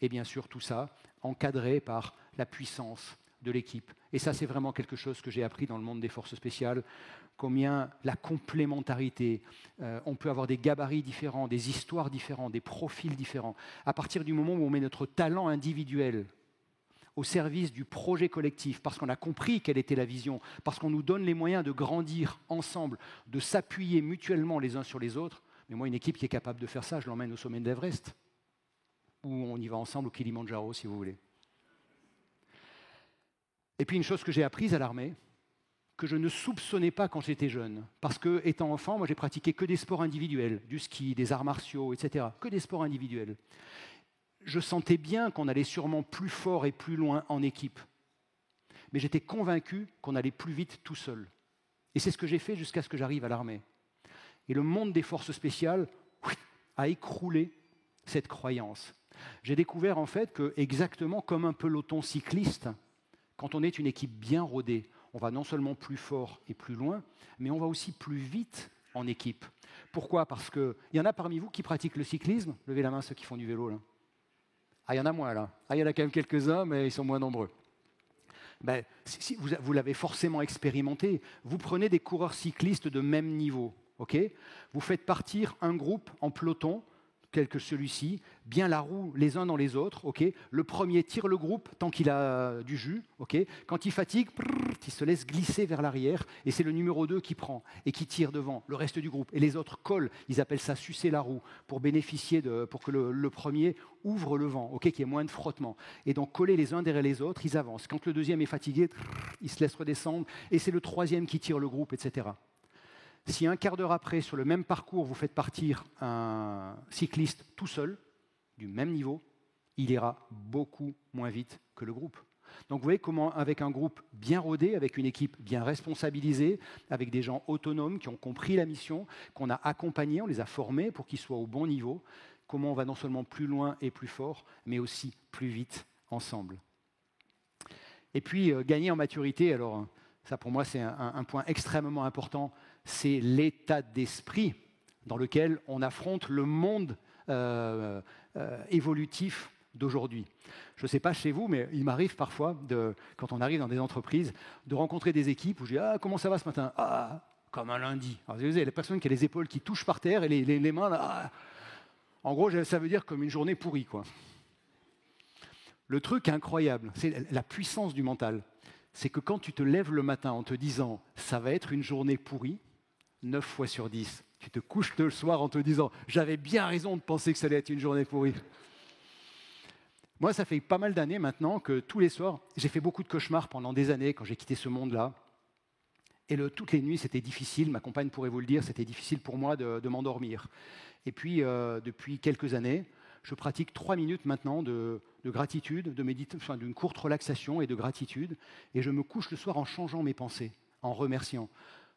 Et bien sûr, tout ça encadré par la puissance de l'équipe. Et ça, c'est vraiment quelque chose que j'ai appris dans le monde des forces spéciales, combien la complémentarité, on peut avoir des gabarits différents, des histoires différentes, des profils différents. À partir du moment où on met notre talent individuel au service du projet collectif, parce qu'on a compris quelle était la vision, parce qu'on nous donne les moyens de grandir ensemble, de s'appuyer mutuellement les uns sur les autres. Mais moi, une équipe qui est capable de faire ça, je l'emmène au sommet de l'Everest. Ou on y va ensemble au Kilimandjaro, si vous voulez. Et puis une chose que j'ai apprise à l'armée, que je ne soupçonnais pas quand j'étais jeune, parce que, étant enfant, moi j'ai pratiqué que des sports individuels, du ski, des arts martiaux, etc., que des sports individuels. Je sentais bien qu'on allait sûrement plus fort et plus loin en équipe, mais j'étais convaincu qu'on allait plus vite tout seul. Et c'est ce que j'ai fait jusqu'à ce que j'arrive à l'armée. Et le monde des forces spéciales a écroulé cette croyance. J'ai découvert en fait que, exactement comme un peloton cycliste, quand on est une équipe bien rodée, on va non seulement plus fort et plus loin, mais on va aussi plus vite en équipe. Pourquoi? Parce qu'il y en a parmi vous qui pratiquent le cyclisme. Levez la main ceux qui font du vélo, là. Ah, il y en a moins, là. Ah, il y en a quand même quelques-uns, mais ils sont moins nombreux. Ben, si vous l'avez forcément expérimenté. Vous prenez des coureurs cyclistes de même niveau, ok? Vous faites partir un groupe en peloton, tel que celui-ci, bien la roue les uns dans les autres, ok? Le premier tire le groupe tant qu'il a du jus, ok? Quand il fatigue, il se laisse glisser vers l'arrière et c'est le numéro 2 qui prend et qui tire devant le reste du groupe. Et les autres collent, ils appellent ça sucer la roue pour bénéficier pour que le premier ouvre le vent, ok? Qu'il y ait moins de frottement. Et donc collés les uns derrière les autres, ils avancent. Quand le deuxième est fatigué, il se laisse redescendre et c'est le troisième qui tire le groupe, etc. Si un quart d'heure après, sur le même parcours, vous faites partir un cycliste tout seul, du même niveau, il ira beaucoup moins vite que le groupe. Donc vous voyez comment, avec un groupe bien rodé, avec une équipe bien responsabilisée, avec des gens autonomes qui ont compris la mission, qu'on a accompagnés, on les a formés pour qu'ils soient au bon niveau, comment on va non seulement plus loin et plus fort, mais aussi plus vite ensemble. Et puis, gagner en maturité, alors ça pour moi c'est un point extrêmement important, c'est l'état d'esprit dans lequel on affronte le monde évolutif d'aujourd'hui. Je ne sais pas chez vous, mais il m'arrive parfois, quand on arrive dans des entreprises, de rencontrer des équipes où je dis « Ah, comment ça va ce matin ?»« Ah, comme un lundi. » Alors, vous savez, la personne qui a les épaules qui touchent par terre et les mains, là, ah. En gros, ça veut dire comme une journée pourrie, quoi. Le truc incroyable, c'est la puissance du mental. C'est que quand tu te lèves le matin en te disant « ça va être une journée pourrie », 9 fois sur 10, tu te couches le soir en te disant « j'avais bien raison de penser que ça allait être une journée pourrie ». Moi, ça fait pas mal d'années maintenant que tous les soirs, j'ai fait beaucoup de cauchemars pendant des années quand j'ai quitté ce monde-là. Et toutes les nuits, c'était difficile, ma compagne pourrait vous le dire, c'était difficile pour moi de m'endormir. Et puis, depuis quelques années, je pratique 3 minutes maintenant de gratitude, d'une courte relaxation et de gratitude. Et je me couche le soir en changeant mes pensées, en remerciant.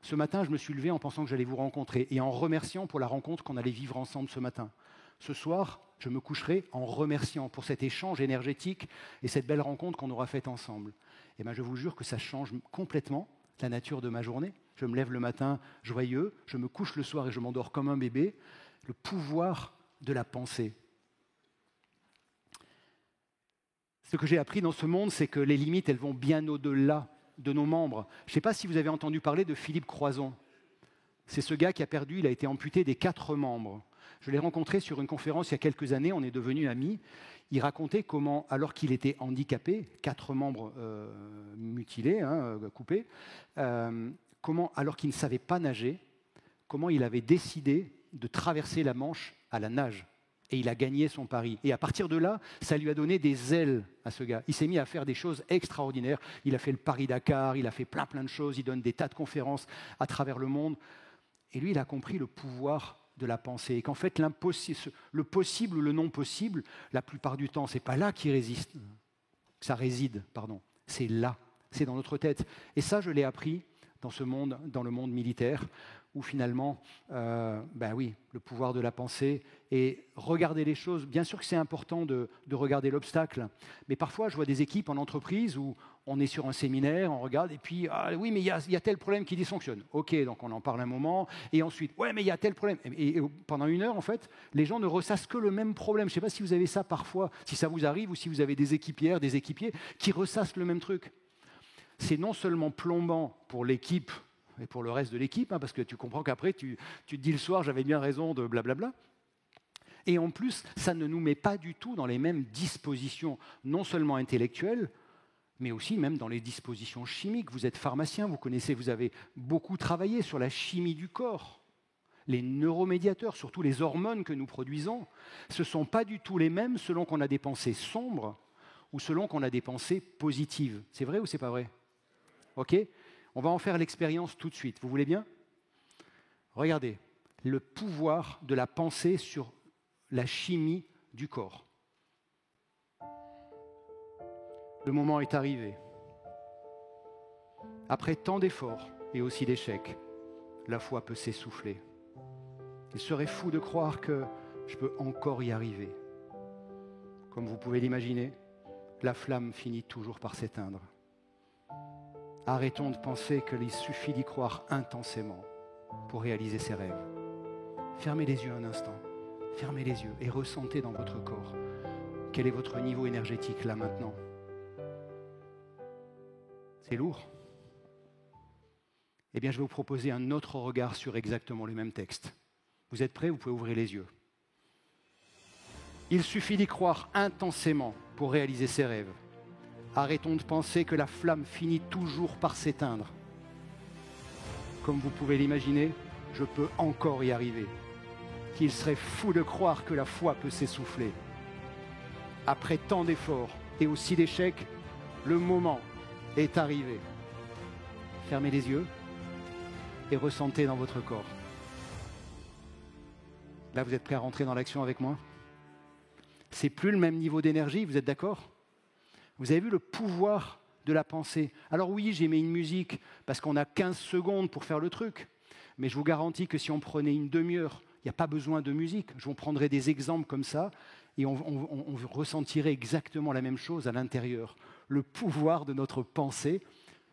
Ce matin, je me suis levé en pensant que j'allais vous rencontrer et en remerciant pour la rencontre qu'on allait vivre ensemble ce matin. Ce soir, je me coucherai en remerciant pour cet échange énergétique et cette belle rencontre qu'on aura faite ensemble. Et bien, je vous jure que ça change complètement la nature de ma journée. Je me lève le matin joyeux, je me couche le soir et je m'endors comme un bébé. Le pouvoir de la pensée. Ce que j'ai appris dans ce monde, c'est que les limites, elles vont bien au-delà de nos membres. Je ne sais pas si vous avez entendu parler de Philippe Croison. C'est ce gars qui a perdu, il a été amputé des 4 membres. Je l'ai rencontré sur une conférence il y a quelques années, on est devenus amis. Il racontait comment, alors qu'il était handicapé, 4 membres mutilés, coupés, comment, alors qu'il ne savait pas nager, comment il avait décidé de traverser la Manche à la nage. Et il a gagné son pari. Et à partir de là, ça lui a donné des ailes à ce gars. Il s'est mis à faire des choses extraordinaires. Il a fait le Paris-Dakar, il a fait plein de choses. Il donne des tas de conférences à travers le monde. Et lui, il a compris le pouvoir de la pensée. Et qu'en fait, le possible ou le non possible, la plupart du temps, ce n'est pas là qu'il résiste. Ça réside, pardon. C'est là. C'est dans notre tête. Et ça, je l'ai appris dans ce monde, dans le monde militaire, où finalement, oui, le pouvoir de la pensée et regarder les choses. Bien sûr que c'est important de regarder l'obstacle, mais parfois je vois des équipes en entreprise où on est sur un séminaire, on regarde et puis oui, mais il y a tel problème qui dysfonctionne. Ok, donc on en parle un moment et ensuite ouais, mais il y a tel problème. Et pendant 1 heure, en fait, les gens ne ressassent que le même problème. Je ne sais pas si vous avez ça parfois, si ça vous arrive ou si vous avez des équipières, des équipiers qui ressassent le même truc. C'est non seulement plombant pour l'équipe et pour le reste de l'équipe, parce que tu comprends qu'après, tu te dis le soir, j'avais bien raison de blablabla. Et en plus, ça ne nous met pas du tout dans les mêmes dispositions, non seulement intellectuelles, mais aussi même dans les dispositions chimiques. Vous êtes pharmacien, vous connaissez, vous avez beaucoup travaillé sur la chimie du corps. Les neuromédiateurs, surtout les hormones que nous produisons, ce ne sont pas du tout les mêmes selon qu'on a des pensées sombres ou selon qu'on a des pensées positives. C'est vrai ou c'est pas vrai ? Ok ? On va en faire l'expérience tout de suite. Vous voulez bien ? Regardez, le pouvoir de la pensée sur la chimie du corps. Le moment est arrivé. Après tant d'efforts et aussi d'échecs, la foi peut s'essouffler. Il serait fou de croire que je peux encore y arriver. Comme vous pouvez l'imaginer, la flamme finit toujours par s'éteindre. Arrêtons de penser qu'il suffit d'y croire intensément pour réaliser ses rêves. Fermez les yeux un instant, fermez les yeux et ressentez dans votre corps quel est votre niveau énergétique là maintenant. C'est lourd. Eh bien, je vais vous proposer un autre regard sur exactement le même texte. Vous êtes prêts? Vous pouvez ouvrir les yeux. Il suffit d'y croire intensément pour réaliser ses rêves. Arrêtons de penser que la flamme finit toujours par s'éteindre. Comme vous pouvez l'imaginer, je peux encore y arriver. Qu'il serait fou de croire que la foi peut s'essouffler. Après tant d'efforts et aussi d'échecs, le moment est arrivé. Fermez les yeux et ressentez dans votre corps. Là, vous êtes prêts à rentrer dans l'action avec moi? C'est plus le même niveau d'énergie, vous êtes d'accord? Vous avez vu le pouvoir de la pensée. Alors oui, j'ai mis une musique parce qu'on a 15 secondes pour faire le truc. Mais je vous garantis que si on prenait une demi-heure, il n'y a pas besoin de musique. Je vous prendrai des exemples comme ça et on ressentirait exactement la même chose à l'intérieur. Le pouvoir de notre pensée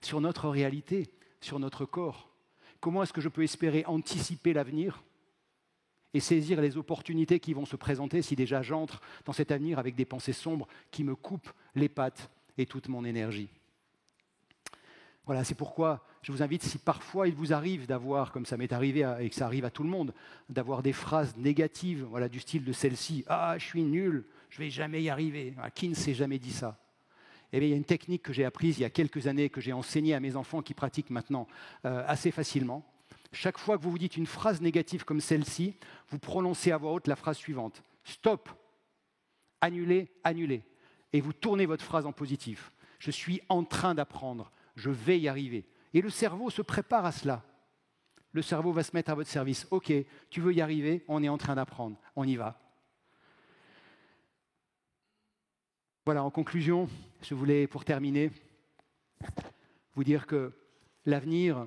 sur notre réalité, sur notre corps. Comment est-ce que je peux espérer anticiper l'avenir et saisir les opportunités qui vont se présenter si déjà j'entre dans cet avenir avec des pensées sombres qui me coupent les pattes et toute mon énergie. Voilà, c'est pourquoi je vous invite, si parfois il vous arrive d'avoir, comme ça m'est arrivé et que ça arrive à tout le monde, d'avoir des phrases négatives, voilà, du style de celle-ci, « Ah, je suis nul, je ne vais jamais y arriver. » Qui ne s'est jamais dit ça? Eh bien, il y a une technique que j'ai apprise il y a quelques années, que j'ai enseignée à mes enfants qui pratiquent maintenant assez facilement. Chaque fois que vous vous dites une phrase négative comme celle-ci, vous prononcez à voix haute la phrase suivante. Stop, annulez, annulez. Et vous tournez votre phrase en positif. Je suis en train d'apprendre, je vais y arriver. Et le cerveau se prépare à cela. Le cerveau va se mettre à votre service. Ok, tu veux y arriver, on est en train d'apprendre, on y va. Voilà, en conclusion, je voulais, pour terminer, vous dire que l'avenir,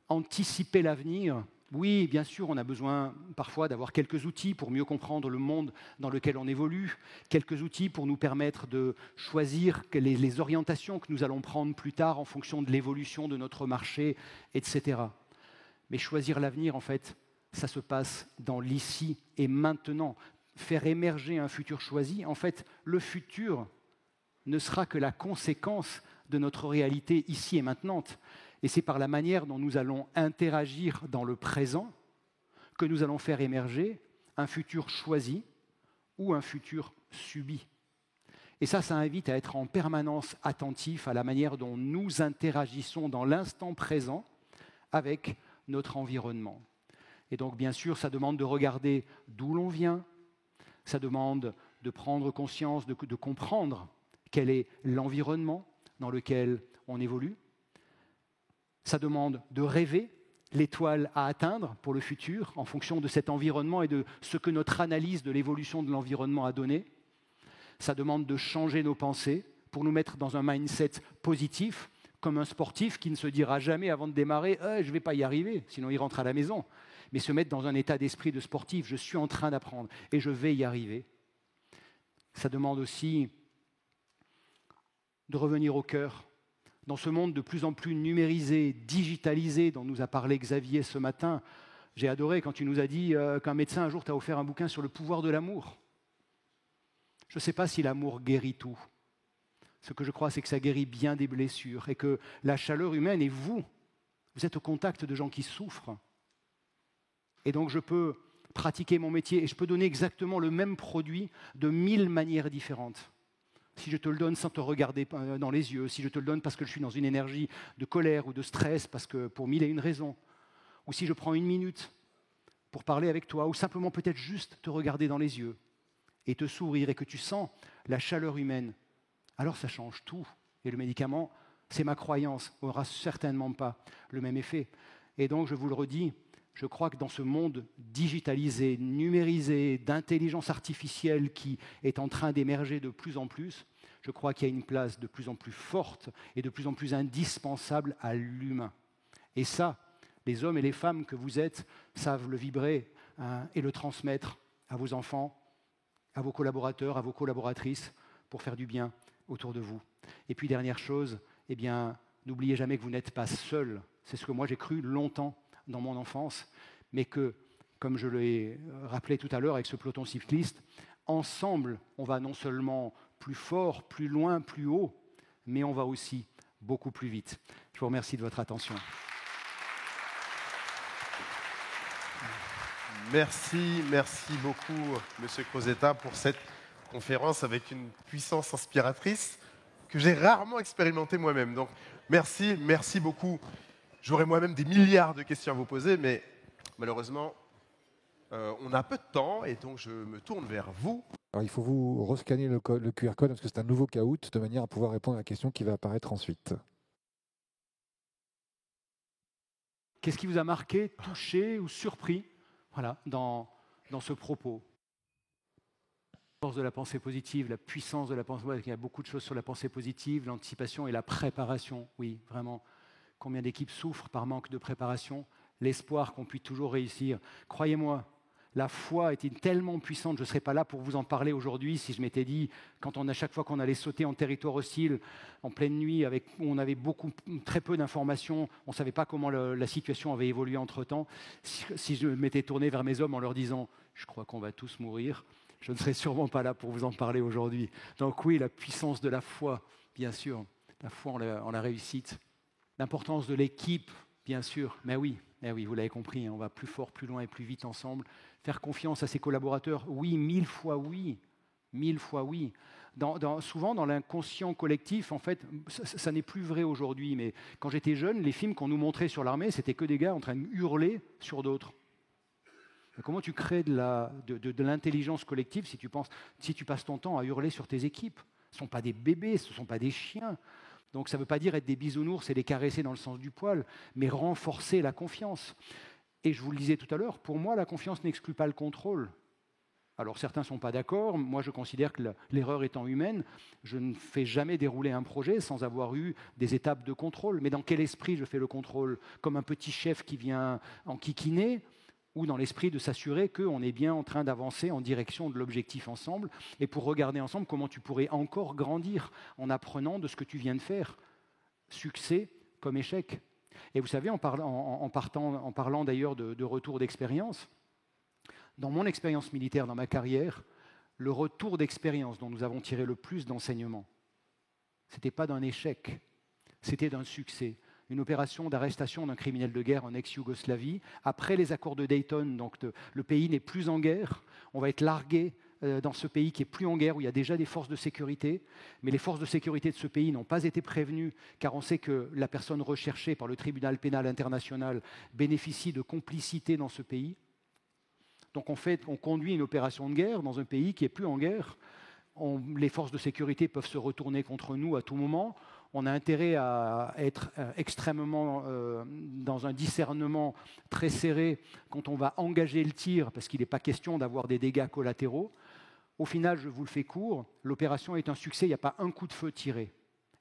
anticiper l'avenir, oui, bien sûr, on a besoin parfois d'avoir quelques outils pour mieux comprendre le monde dans lequel on évolue, quelques outils pour nous permettre de choisir les orientations que nous allons prendre plus tard en fonction de l'évolution de notre marché, etc. Mais choisir l'avenir, en fait, ça se passe dans l'ici et maintenant. Faire émerger un futur choisi, en fait, le futur ne sera que la conséquence de notre réalité ici et maintenant. Et c'est par la manière dont nous allons interagir dans le présent que nous allons faire émerger un futur choisi ou un futur subi. Et ça invite à être en permanence attentif à la manière dont nous interagissons dans l'instant présent avec notre environnement. Et donc, bien sûr, ça demande de regarder d'où l'on vient, ça demande de prendre conscience, de comprendre quel est l'environnement dans lequel on évolue. Ça demande de rêver l'étoile à atteindre pour le futur en fonction de cet environnement et de ce que notre analyse de l'évolution de l'environnement a donné. Ça demande de changer nos pensées pour nous mettre dans un mindset positif, comme un sportif qui ne se dira jamais avant de démarrer « je ne vais pas y arriver », sinon il rentre à la maison. Mais se mettre dans un état d'esprit de sportif « je suis en train d'apprendre et je vais y arriver ». Ça demande aussi de revenir au cœur. Dans ce monde de plus en plus numérisé, digitalisé, dont nous a parlé Xavier ce matin, j'ai adoré quand tu nous as dit qu'un médecin un jour t'a offert un bouquin sur le pouvoir de l'amour. Je ne sais pas si l'amour guérit tout. Ce que je crois, c'est que ça guérit bien des blessures et que la chaleur humaine, et vous êtes au contact de gens qui souffrent. Et donc je peux pratiquer mon métier et je peux donner exactement le même produit de 1000 manières différentes. Si je te le donne sans te regarder dans les yeux, si je te le donne parce que je suis dans une énergie de colère ou de stress, parce que pour 1001 raisons, ou si je prends 1 minute pour parler avec toi, ou simplement peut-être juste te regarder dans les yeux et te sourire et que tu sens la chaleur humaine, alors ça change tout. Et le médicament, c'est ma croyance, n'aura certainement pas le même effet. Et donc, je vous le redis, je crois que dans ce monde digitalisé, numérisé, d'intelligence artificielle qui est en train d'émerger de plus en plus, je crois qu'il y a une place de plus en plus forte et de plus en plus indispensable à l'humain. Et ça, les hommes et les femmes que vous êtes savent le vibrer et le transmettre à vos enfants à vos collaborateurs, à vos collaboratrices, pour faire du bien autour de vous. Et puis, dernière chose, eh bien, n'oubliez jamais que vous n'êtes pas seul. C'est ce que moi j'ai cru longtemps dans mon enfance, mais que, comme je l'ai rappelé tout à l'heure avec ce peloton cycliste, ensemble, on va non seulement plus fort, plus loin, plus haut, mais on va aussi beaucoup plus vite. Je vous remercie de votre attention. Merci beaucoup, Monsieur Crozetta, pour cette conférence avec une puissance inspiratrice que j'ai rarement expérimentée moi-même. Donc, merci beaucoup. J'aurais moi-même des milliards de questions à vous poser, mais malheureusement, on a peu de temps et donc je me tourne vers vous. Alors, il faut vous rescanner le QR code parce que c'est un nouveau Kahoot de manière à pouvoir répondre à la question qui va apparaître ensuite. Qu'est-ce qui vous a marqué, touché ou surpris dans ce propos? La force de la pensée positive, la puissance de la pensée positive. Il y a beaucoup de choses sur la pensée positive, l'anticipation et la préparation. Oui, vraiment. Combien d'équipes souffrent par manque de préparation? L'espoir qu'on puisse toujours réussir. Croyez-moi, la foi était tellement puissante, je ne serais pas là pour vous en parler aujourd'hui si je m'étais dit, à chaque fois qu'on allait sauter en territoire hostile, en pleine nuit, où on avait très peu d'informations, on ne savait pas comment la situation avait évolué entre-temps, si je m'étais tourné vers mes hommes en leur disant « je crois qu'on va tous mourir », je ne serais sûrement pas là pour vous en parler aujourd'hui. Donc oui, la puissance de la foi, bien sûr, la foi en la réussite, l'importance de l'équipe, bien sûr, mais oui, vous l'avez compris, on va plus fort, plus loin et plus vite ensemble. Faire confiance à ses collaborateurs, oui, 1000 fois oui. 1000 fois oui. Souvent, dans l'inconscient collectif, en fait, ça n'est plus vrai aujourd'hui, mais quand j'étais jeune, les films qu'on nous montrait sur l'armée, c'était que des gars en train de hurler sur d'autres. Comment tu crées de l'intelligence collective si tu passes ton temps à hurler sur tes équipes? Ce ne sont pas des bébés, ce ne sont pas des chiens. Donc ça ne veut pas dire être des bisounours et les caresser dans le sens du poil, mais renforcer la confiance. Et je vous le disais tout à l'heure, pour moi, la confiance n'exclut pas le contrôle. Alors certains ne sont pas d'accord, moi je considère que l'erreur étant humaine, je ne fais jamais dérouler un projet sans avoir eu des étapes de contrôle. Mais dans quel esprit je fais le contrôle? Comme un petit chef qui vient enquiquiner, ou dans l'esprit de s'assurer qu'on est bien en train d'avancer en direction de l'objectif ensemble, et pour regarder ensemble comment tu pourrais encore grandir en apprenant de ce que tu viens de faire. Succès comme échec. Et vous savez, en parlant d'ailleurs de retour d'expérience, dans mon expérience militaire, dans ma carrière, le retour d'expérience dont nous avons tiré le plus d'enseignements, ce n'était pas d'un échec, c'était d'un succès. Une opération d'arrestation d'un criminel de guerre en ex-Yougoslavie. Après les accords de Dayton, donc le pays n'est plus en guerre. On va être largué dans ce pays qui est plus en guerre, où il y a déjà des forces de sécurité. Mais les forces de sécurité de ce pays n'ont pas été prévenues, car on sait que la personne recherchée par le tribunal pénal international bénéficie de complicité dans ce pays. Donc en fait, on conduit une opération de guerre dans un pays qui n'est plus en guerre. Les forces de sécurité peuvent se retourner contre nous à tout moment. On a intérêt à être extrêmement dans un discernement très serré quand on va engager le tir, parce qu'il n'est pas question d'avoir des dégâts collatéraux. Au final, je vous le fais court, l'opération est un succès, il n'y a pas un coup de feu tiré.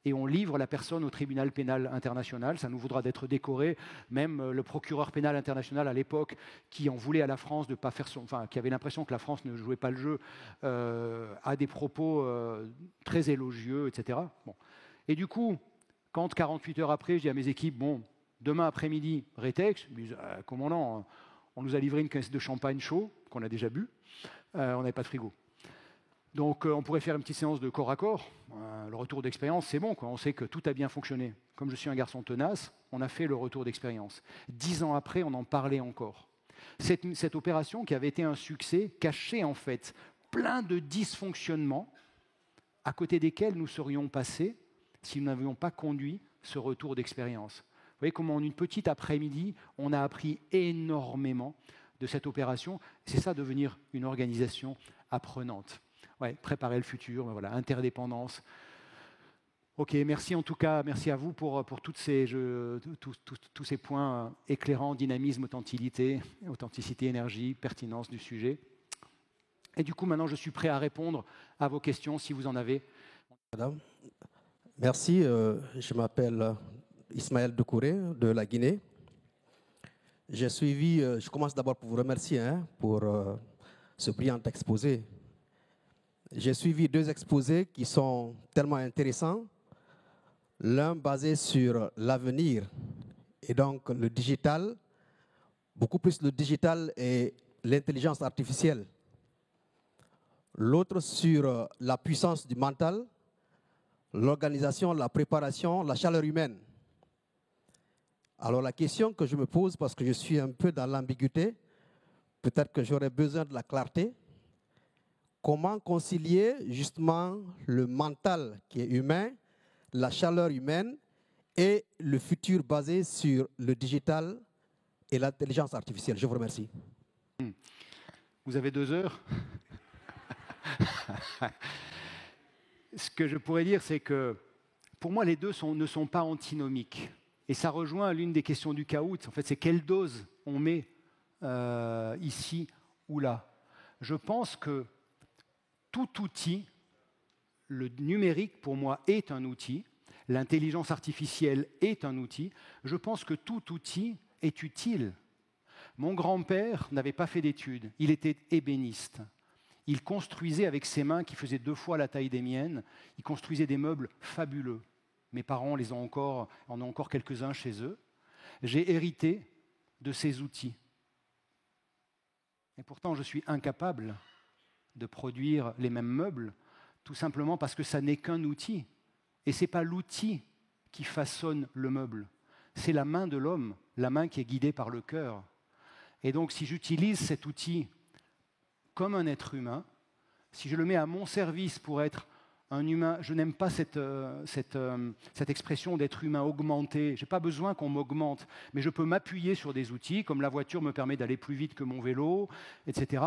Et on livre la personne au tribunal pénal international, ça nous voudra d'être décoré. Même le procureur pénal international à l'époque, qui en voulait à la France de pas faire qui avait l'impression que la France ne jouait pas le jeu, a des propos très élogieux, etc. Bon. Et du coup, quand 48 heures après, je dis à mes équipes, bon, demain après-midi, rétex, ils me disent, commandant, on nous a livré une caisse de champagne chaud, qu'on a déjà bu, on n'avait pas de frigo. Donc on pourrait faire une petite séance de corps à corps. Le retour d'expérience, c'est bon, quoi. On sait que tout a bien fonctionné. Comme je suis un garçon tenace, on a fait le retour d'expérience. 10 ans après, on en parlait encore. Cette opération qui avait été un succès cachait en fait plein de dysfonctionnements à côté desquels nous serions passés si nous n'avions pas conduit ce retour d'expérience. Vous voyez comment en une petite après-midi, on a appris énormément de cette opération. C'est ça, devenir une organisation apprenante. Ouais, préparer le futur, voilà, interdépendance. Ok, merci en tout cas, merci à vous pour tous ces points éclairants, dynamisme, authenticité, énergie, pertinence du sujet. Et du coup, maintenant, je suis prêt à répondre à vos questions si vous en avez. Madame, merci. Je m'appelle Ismaël Doucouré de la Guinée. J'ai suivi, je commence d'abord pour vous remercier pour ce brillant exposé. J'ai suivi 2 exposés qui sont tellement intéressants. L'un basé sur l'avenir et donc le digital, beaucoup plus le digital et l'intelligence artificielle. L'autre sur la puissance du mental, l'organisation, la préparation, la chaleur humaine. Alors la question que je me pose, parce que je suis un peu dans l'ambiguïté, peut-être que j'aurais besoin de la clarté, comment concilier justement le mental qui est humain, la chaleur humaine et le futur basé sur le digital et l'intelligence artificielle. Je vous remercie. Vous avez 2 heures. Ce que je pourrais dire, c'est que pour moi, les deux ne sont pas antinomiques. Et ça rejoint l'une des questions du caout. En fait, c'est quelle dose on met ici ou là. Je pense que tout outil, le numérique pour moi est un outil, l'intelligence artificielle est un outil. Je pense que tout outil est utile. Mon grand-père n'avait pas fait d'études, il était ébéniste. Il construisait avec ses mains qui faisaient 2 fois la taille des miennes, il construisait des meubles fabuleux. Mes parents en ont encore quelques-uns chez eux. J'ai hérité de ces outils. Et pourtant, je suis incapable de produire les mêmes meubles, tout simplement parce que ça n'est qu'un outil. Et ce n'est pas l'outil qui façonne le meuble, c'est la main de l'homme, la main qui est guidée par le cœur. Et donc, si j'utilise cet outil comme un être humain, si je le mets à mon service pour être un humain, je n'aime pas cette expression d'être humain augmenté. Je n'ai pas besoin qu'on m'augmente, mais je peux m'appuyer sur des outils, comme la voiture me permet d'aller plus vite que mon vélo, etc.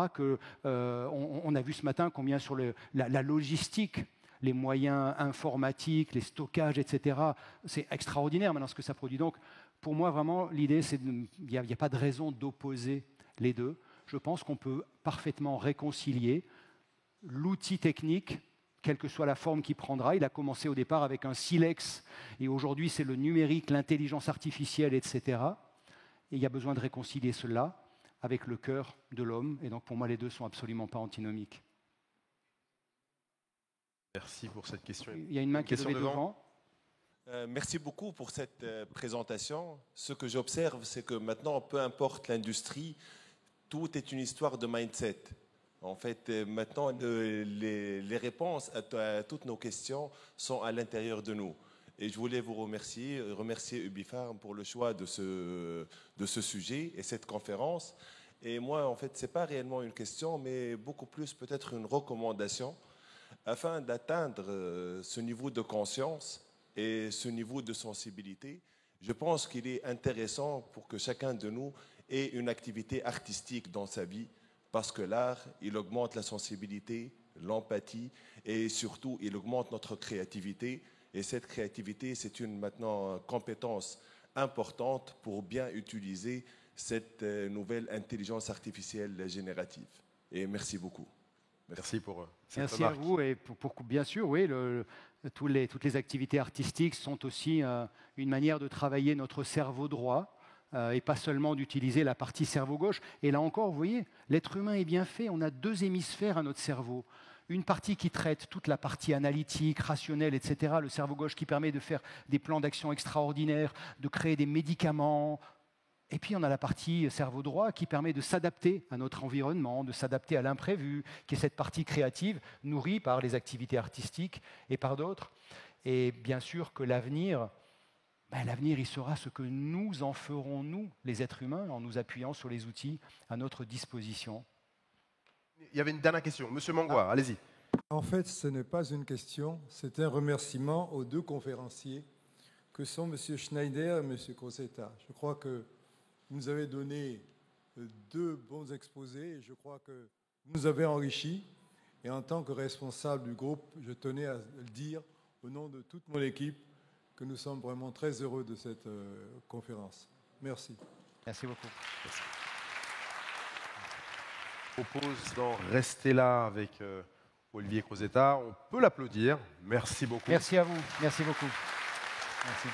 On a vu ce matin combien sur la logistique, les moyens informatiques, les stockages, etc. C'est extraordinaire maintenant ce que ça produit. Donc, pour moi, vraiment, l'idée, c'est qu'il n'y a pas de raison d'opposer les deux. Je pense qu'on peut parfaitement réconcilier l'outil technique, quelle que soit la forme qu'il prendra. Il a commencé au départ avec un silex, et aujourd'hui c'est le numérique, l'intelligence artificielle, etc. Et il y a besoin de réconcilier cela avec le cœur de l'homme, et donc pour moi les deux ne sont absolument pas antinomiques. Merci pour cette question. Il y a une main qui est levée devant. Merci beaucoup pour cette présentation. Ce que j'observe, c'est que maintenant, peu importe l'industrie, tout est une histoire de mindset. En fait, maintenant, les réponses à toutes nos questions sont à l'intérieur de nous. Et je voulais vous remercier UbiPharm pour le choix de ce sujet et cette conférence. Et moi, en fait, ce n'est pas réellement une question, mais beaucoup plus peut-être une recommandation afin d'atteindre ce niveau de conscience et ce niveau de sensibilité. Je pense qu'il est intéressant pour que chacun de nous ait une activité artistique dans sa vie, parce que l'art, il augmente la sensibilité, l'empathie et surtout, il augmente notre créativité. Et cette créativité, c'est une maintenant compétence importante pour bien utiliser cette nouvelle intelligence artificielle générative. Et merci beaucoup. Merci pour cette Merci remarque. à vous. Et bien sûr, oui, toutes les activités artistiques sont aussi une manière de travailler notre cerveau droit. Et pas seulement d'utiliser la partie cerveau gauche. Et là encore, vous voyez, l'être humain est bien fait. On a 2 hémisphères à notre cerveau. Une partie qui traite toute la partie analytique, rationnelle, etc. Le cerveau gauche qui permet de faire des plans d'action extraordinaires, de créer des médicaments. Et puis on a la partie cerveau droit qui permet de s'adapter à notre environnement, de s'adapter à l'imprévu, qui est cette partie créative, nourrie par les activités artistiques et par d'autres. Et bien sûr que l'avenir... l'avenir, il sera ce que nous en ferons, nous, les êtres humains, en nous appuyant sur les outils à notre disposition. Il y avait une dernière question. Monsieur Mangwa, allez-y. En fait, ce n'est pas une question, c'est un remerciement aux 2 conférenciers que sont M. Schneider et M. Crozetta. Je crois que vous nous avez donné 2 bons exposés et je crois que vous nous avez enrichis. Et en tant que responsable du groupe, je tenais à le dire au nom de toute mon équipe, que nous sommes vraiment très heureux de cette conférence. Merci. Merci beaucoup. Merci. Je propose d'en rester là avec Olivier Crozetta. On peut l'applaudir. Merci beaucoup. Merci à vous. Merci beaucoup. Merci.